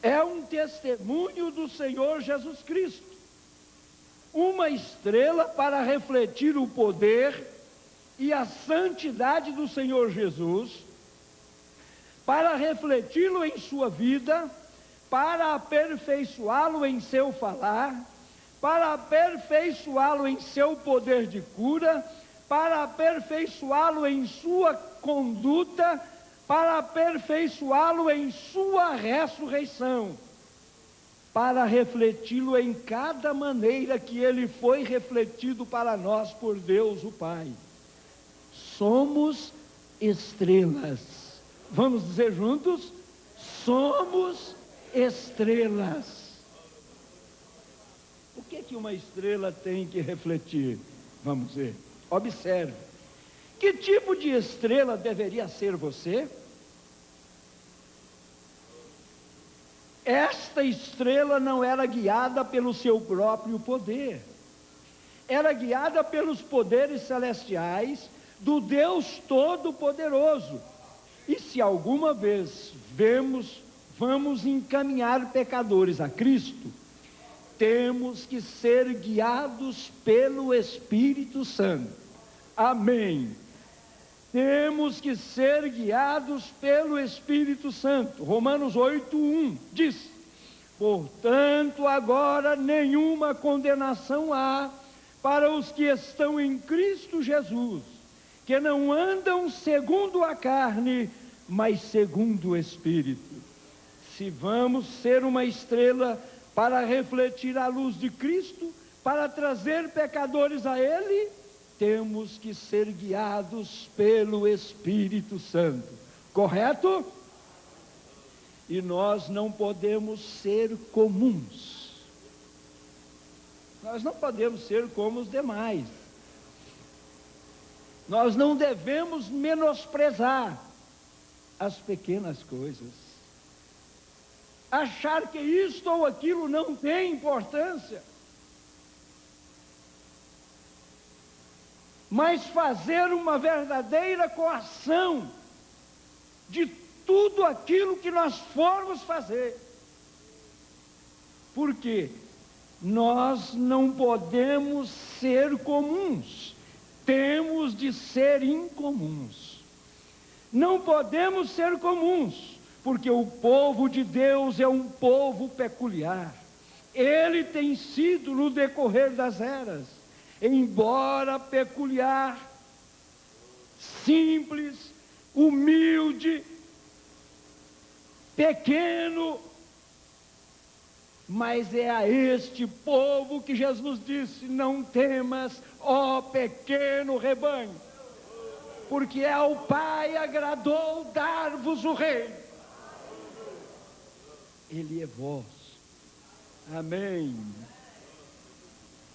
é um testemunho do Senhor Jesus Cristo, uma estrela para refletir o poder e a santidade do Senhor Jesus, para refleti-lo em sua vida, para aperfeiçoá-lo em seu falar, para aperfeiçoá-lo em seu poder de cura, para aperfeiçoá-lo em sua conduta, para aperfeiçoá-lo em sua ressurreição, para refleti-lo em cada maneira que ele foi refletido para nós por Deus o Pai. Somos estrelas. Vamos dizer juntos? Somos estrelas. O que uma estrela tem que refletir? Vamos ver. Observe. Que tipo de estrela deveria ser você? Esta estrela não era guiada pelo seu próprio poder. Era guiada pelos poderes celestiais do Deus Todo-Poderoso. E se alguma vez vamos encaminhar pecadores a Cristo, temos que ser guiados pelo Espírito Santo. Amém. Temos que ser guiados pelo Espírito Santo. Romanos 8:1 diz: portanto, agora nenhuma condenação há para os que estão em Cristo Jesus, que não andam segundo a carne, mas segundo o Espírito. Se vamos ser uma estrela para refletir a luz de Cristo, para trazer pecadores a Ele, temos que ser guiados pelo Espírito Santo. Correto? E nós não podemos ser comuns. Nós não podemos ser como os demais. Nós não devemos menosprezar as pequenas coisas. Achar que isto ou aquilo não tem importância. Mas fazer uma verdadeira coação de tudo aquilo que nós formos fazer. Porque nós não podemos ser comuns. Temos de ser incomuns. Não podemos ser comuns, porque o povo de Deus é um povo peculiar. Ele tem sido no decorrer das eras, embora peculiar, simples, humilde, pequeno, mas é a este povo que Jesus disse: não temas, ó pequeno rebanho, porque ao Pai agradou dar-vos o reino. Ele é vós. Amém.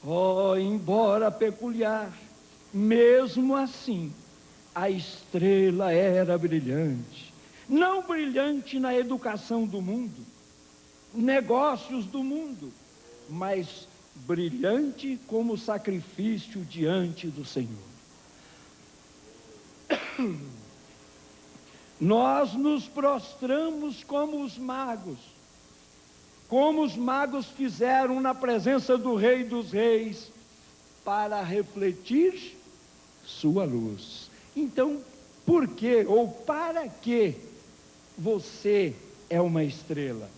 Oh, embora peculiar, mesmo assim, a estrela era brilhante. Não brilhante na educação do mundo, negócios do mundo, mas brilhante como sacrifício diante do Senhor. Nós nos prostramos como os magos fizeram na presença do Rei dos Reis, para refletir sua luz. Então, por que ou para que você é uma estrela?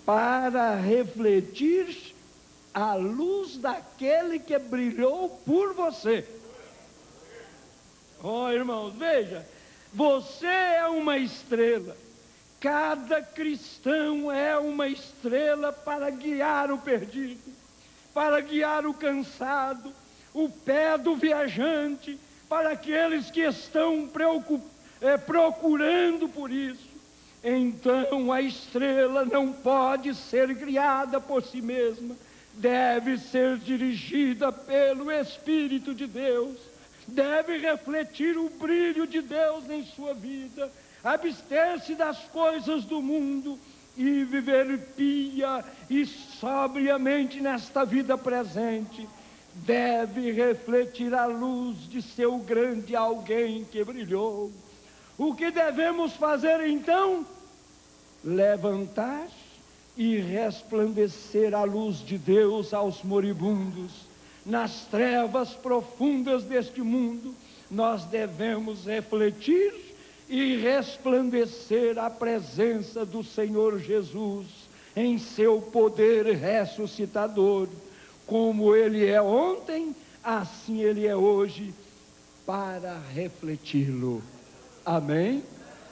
Para refletir a luz daquele que brilhou por você. Oh, irmãos, veja, você é uma estrela. Cada cristão é uma estrela para guiar o perdido, para guiar o cansado, o pé do viajante, para aqueles que estão procurando por isso. Então a estrela não pode ser guiada por si mesma, deve ser dirigida pelo Espírito de Deus, deve refletir o brilho de Deus em sua vida, abster-se das coisas do mundo e viver pia e sobriamente nesta vida presente. Deve refletir a luz de seu grande alguém que brilhou. O que devemos fazer então? Levantar e resplandecer a luz de Deus aos moribundos. Nas trevas profundas deste mundo, nós devemos refletir e resplandecer a presença do Senhor Jesus em seu poder ressuscitador. Como Ele é ontem, assim Ele é hoje, para refleti-lo. Amém?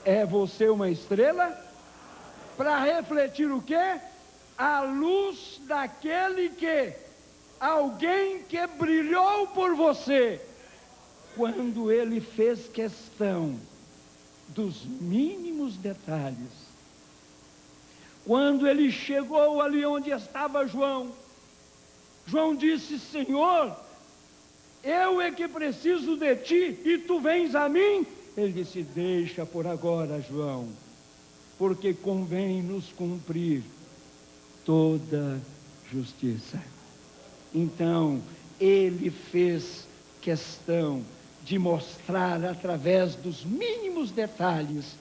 É você uma estrela? Para refletir o quê? A luz daquele que, alguém que brilhou por você, quando Ele fez questão dos mínimos detalhes. Quando Ele chegou ali onde estava João, João disse: Senhor, eu é que preciso de ti e tu vens a mim? Ele disse: deixa por agora, João, porque convém nos cumprir toda justiça. Então Ele fez questão de mostrar através dos mínimos detalhes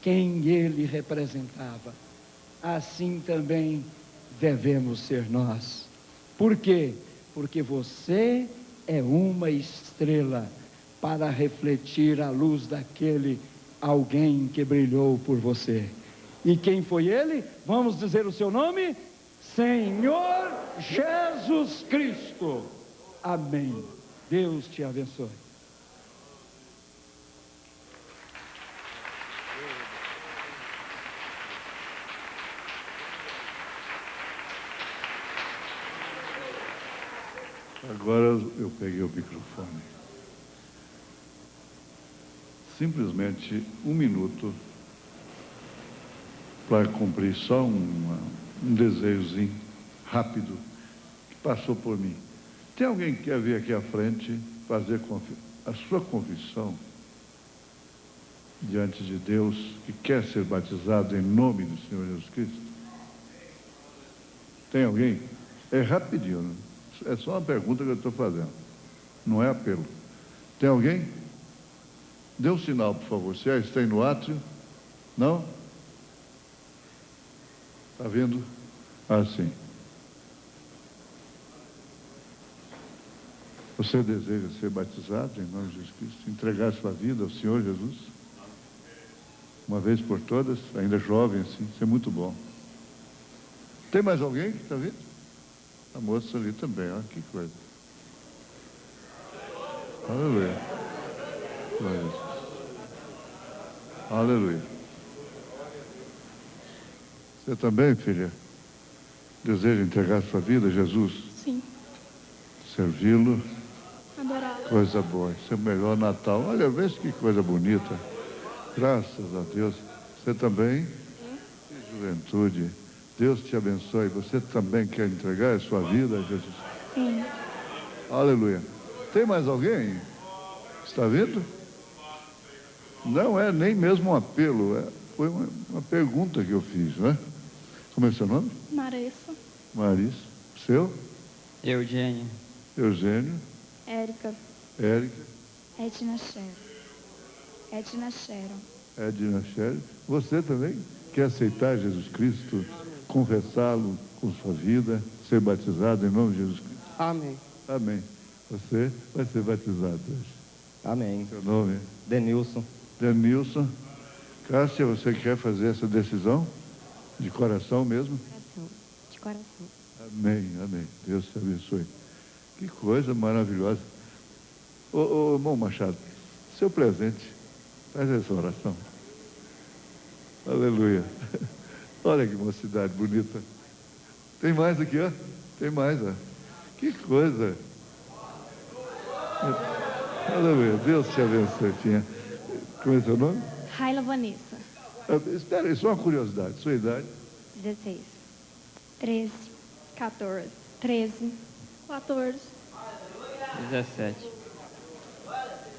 quem Ele representava. Assim também devemos ser nós. Por quê? Porque você é uma estrela para refletir a luz daquele alguém que brilhou por você. E quem foi Ele? Vamos dizer o seu nome? Senhor Jesus Cristo. Amém. Deus te abençoe. Agora eu peguei o microfone. Simplesmente 1 minuto para cumprir só um desejozinho rápido que passou por mim. Tem alguém que quer vir aqui à frente fazer a sua confissão diante de Deus, que quer ser batizado em nome do Senhor Jesus Cristo? Tem alguém? É rapidinho, né? É só uma pergunta que eu estou fazendo, não é apelo. Tem alguém? Dê um sinal, por favor. Se está aí no átrio? Não? Está vendo? Sim. Você deseja ser batizado em nome de Jesus Cristo? Entregar sua vida ao Senhor Jesus? Uma vez por todas, ainda jovem assim, isso é muito bom. Tem mais alguém que está vendo? A moça ali também, olha que coisa. Aleluia. Glória a Deus. Aleluia. Você também, filha, deseja entregar sua vida a Jesus? Sim. Servi-lo? Adorá-lo. Coisa boa. Isso é o melhor Natal. Olha, veja que coisa bonita. Graças a Deus. Você também? Que juventude. Deus te abençoe. Você também quer entregar a sua vida a Jesus? Sim. Aleluia. Tem mais alguém? Está vendo? Não é nem mesmo um apelo. Foi uma pergunta que eu fiz, né? Como é seu nome? Marissa. Marisa. Seu? Eugênio. Eugênio. Érica. Érica. Edna Sharon. Edna Sharon. Edna Sherry. Você também quer aceitar Jesus Cristo, confessá-lo com sua vida, ser batizado em nome de Jesus Cristo? Amém. Amém. Você vai ser batizado hoje. Amém. Seu nome? Denilson. Denilson. Cássia, você quer fazer essa decisão? De coração mesmo? De coração. Amém, amém. Deus te abençoe. Que coisa maravilhosa. Ô irmão Machado, seu presente, faz essa oração. Aleluia. Olha que mocidade bonita. Tem mais aqui, ó. Tem mais, ó. Que coisa. Aleluia. Deus te abençoe, Tinha. Como é seu nome? Raila Vanessa. Espera aí, só uma curiosidade. Sua idade? 16. 13. 14. 13. 14. 17.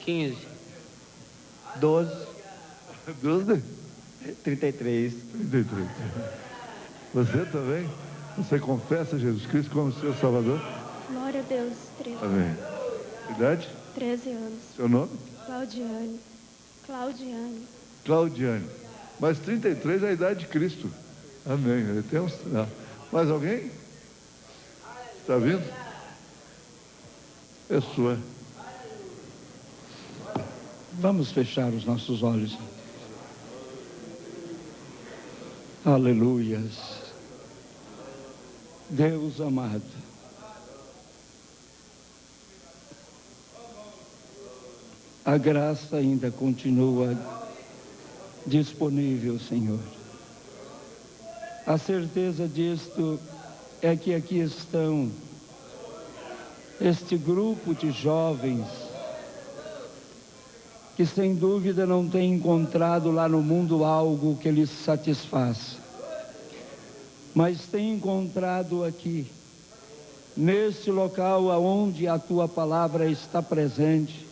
15. 12. 12? 33. 33. Você também? Você confessa Jesus Cristo como seu Salvador? Glória a Deus. 13. Amém. Idade? 13 anos. Seu nome? Claudiane. Claudiane. Claudiane. Mas 33 é a idade de Cristo. Amém. Ele tem um sinal. Mais alguém? Está vindo? É sua. Vamos fechar os nossos olhos. Aleluias. Deus amado, a graça ainda continua disponível, Senhor. A certeza disto é que aqui estão este grupo de jovens que sem dúvida não tem encontrado lá no mundo algo que lhes satisfaça, mas tem encontrado aqui, neste local aonde a Tua palavra está presente,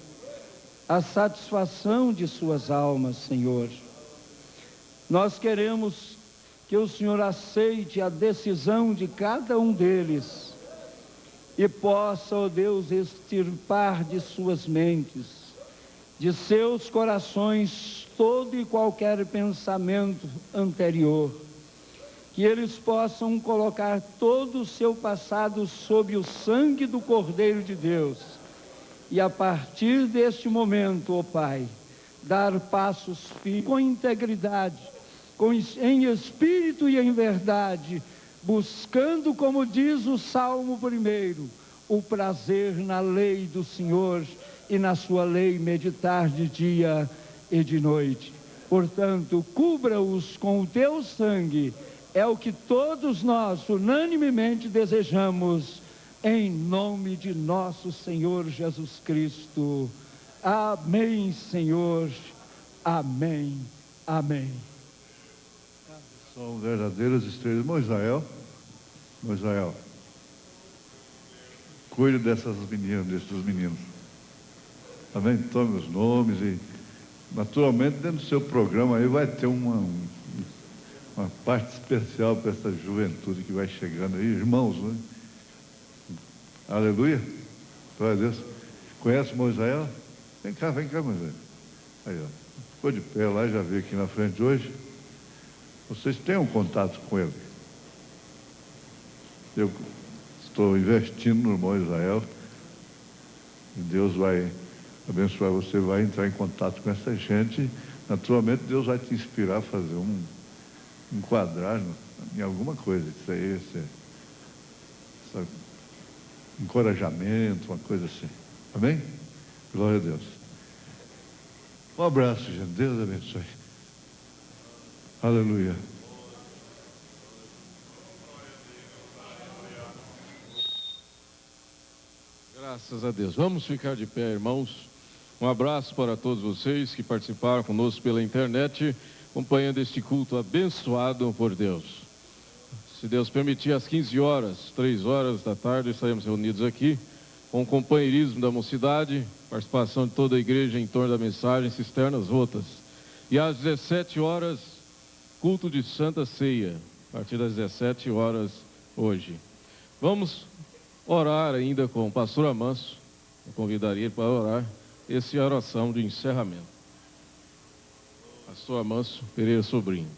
a satisfação de suas almas, Senhor. Nós queremos que o Senhor aceite a decisão de cada um deles e possa, ó Deus, extirpar de suas mentes, de seus corações, todo e qualquer pensamento anterior, que eles possam colocar todo o seu passado sob o sangue do Cordeiro de Deus, e a partir deste momento, ó Pai, dar passos firmes, com integridade, em espírito e em verdade, buscando, como diz o Salmo 1, o prazer na lei do Senhor e na sua lei meditar de dia e de noite. Portanto, cubra-os com o teu sangue, é o que todos nós unanimemente desejamos, em nome de nosso Senhor Jesus Cristo. Amém, Senhor. Amém. Amém. São verdadeiras estrelas. Moisés, cuide dessas meninas, desses meninos. Amém? Tome os nomes e, naturalmente, dentro do seu programa aí vai ter uma parte especial para essa juventude que vai chegando aí, irmãos, né? Aleluia. Glória a Deus. Conhece Moisés? Vem cá, Moisés. Aí, ó. Ficou de pé lá, já veio aqui na frente hoje. Vocês têm um contato com ele. Eu estou investindo no irmão Israel. E Deus vai abençoar você, vai entrar em contato com essa gente. Naturalmente, Deus vai te inspirar a fazer um em alguma coisa. Isso aí, esse encorajamento, uma coisa assim. Amém? Glória a Deus. Um abraço, gente. Deus abençoe. Aleluia. Graças a Deus. Vamos ficar de pé, irmãos. Um abraço para todos vocês que participaram conosco pela internet, acompanhando este culto abençoado por Deus. Se Deus permitir, às 15 horas, 3 horas da tarde, estaremos reunidos aqui com o companheirismo da mocidade, participação de toda a igreja em torno da mensagem Cisternas Rotas. E às 17 horas, culto de Santa Ceia, a partir das 17 horas hoje. Vamos orar ainda com o pastor Amanso, eu convidaria ele para orar essa oração de encerramento. Pastor Amanso Pereira Sobrinho.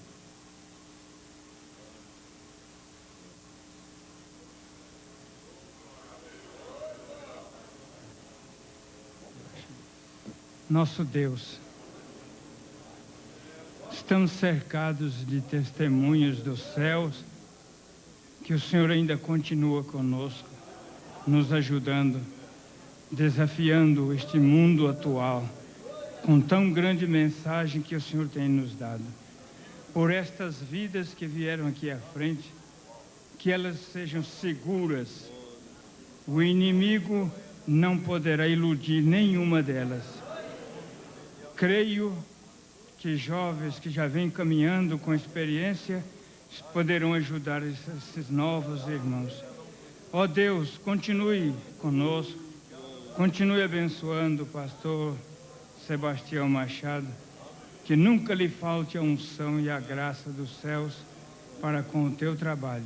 Nosso Deus, estamos cercados de testemunhos dos céus que o Senhor ainda continua conosco, nos ajudando, desafiando este mundo atual, com tão grande mensagem que o Senhor tem nos dado. Por estas vidas que vieram aqui à frente, que elas sejam seguras. O inimigo não poderá iludir nenhuma delas. Creio que jovens que já vêm caminhando com experiência poderão ajudar esses novos irmãos. Ó Deus, continue conosco, continue abençoando o pastor Sebastião Machado, que nunca lhe falte a unção e a graça dos céus para com o teu trabalho.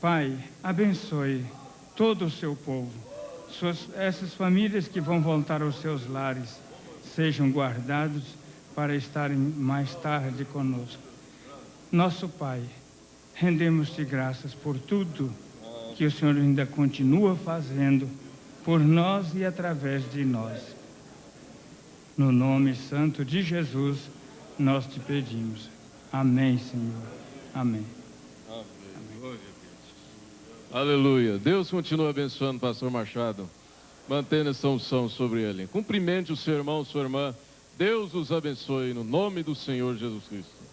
Pai, abençoe todo o seu povo, essas famílias que vão voltar aos seus lares, sejam guardados para estarem mais tarde conosco. Nosso Pai, rendemos-te graças por tudo que o Senhor ainda continua fazendo por nós e através de nós. No nome santo de Jesus, nós te pedimos. Amém, Senhor. Amém. Amém. Glória a Deus. Aleluia. Deus continua abençoando o pastor Machado, mantendo essa unção sobre ele. Cumprimente o seu irmão, sua irmã. Deus os abençoe no nome do Senhor Jesus Cristo.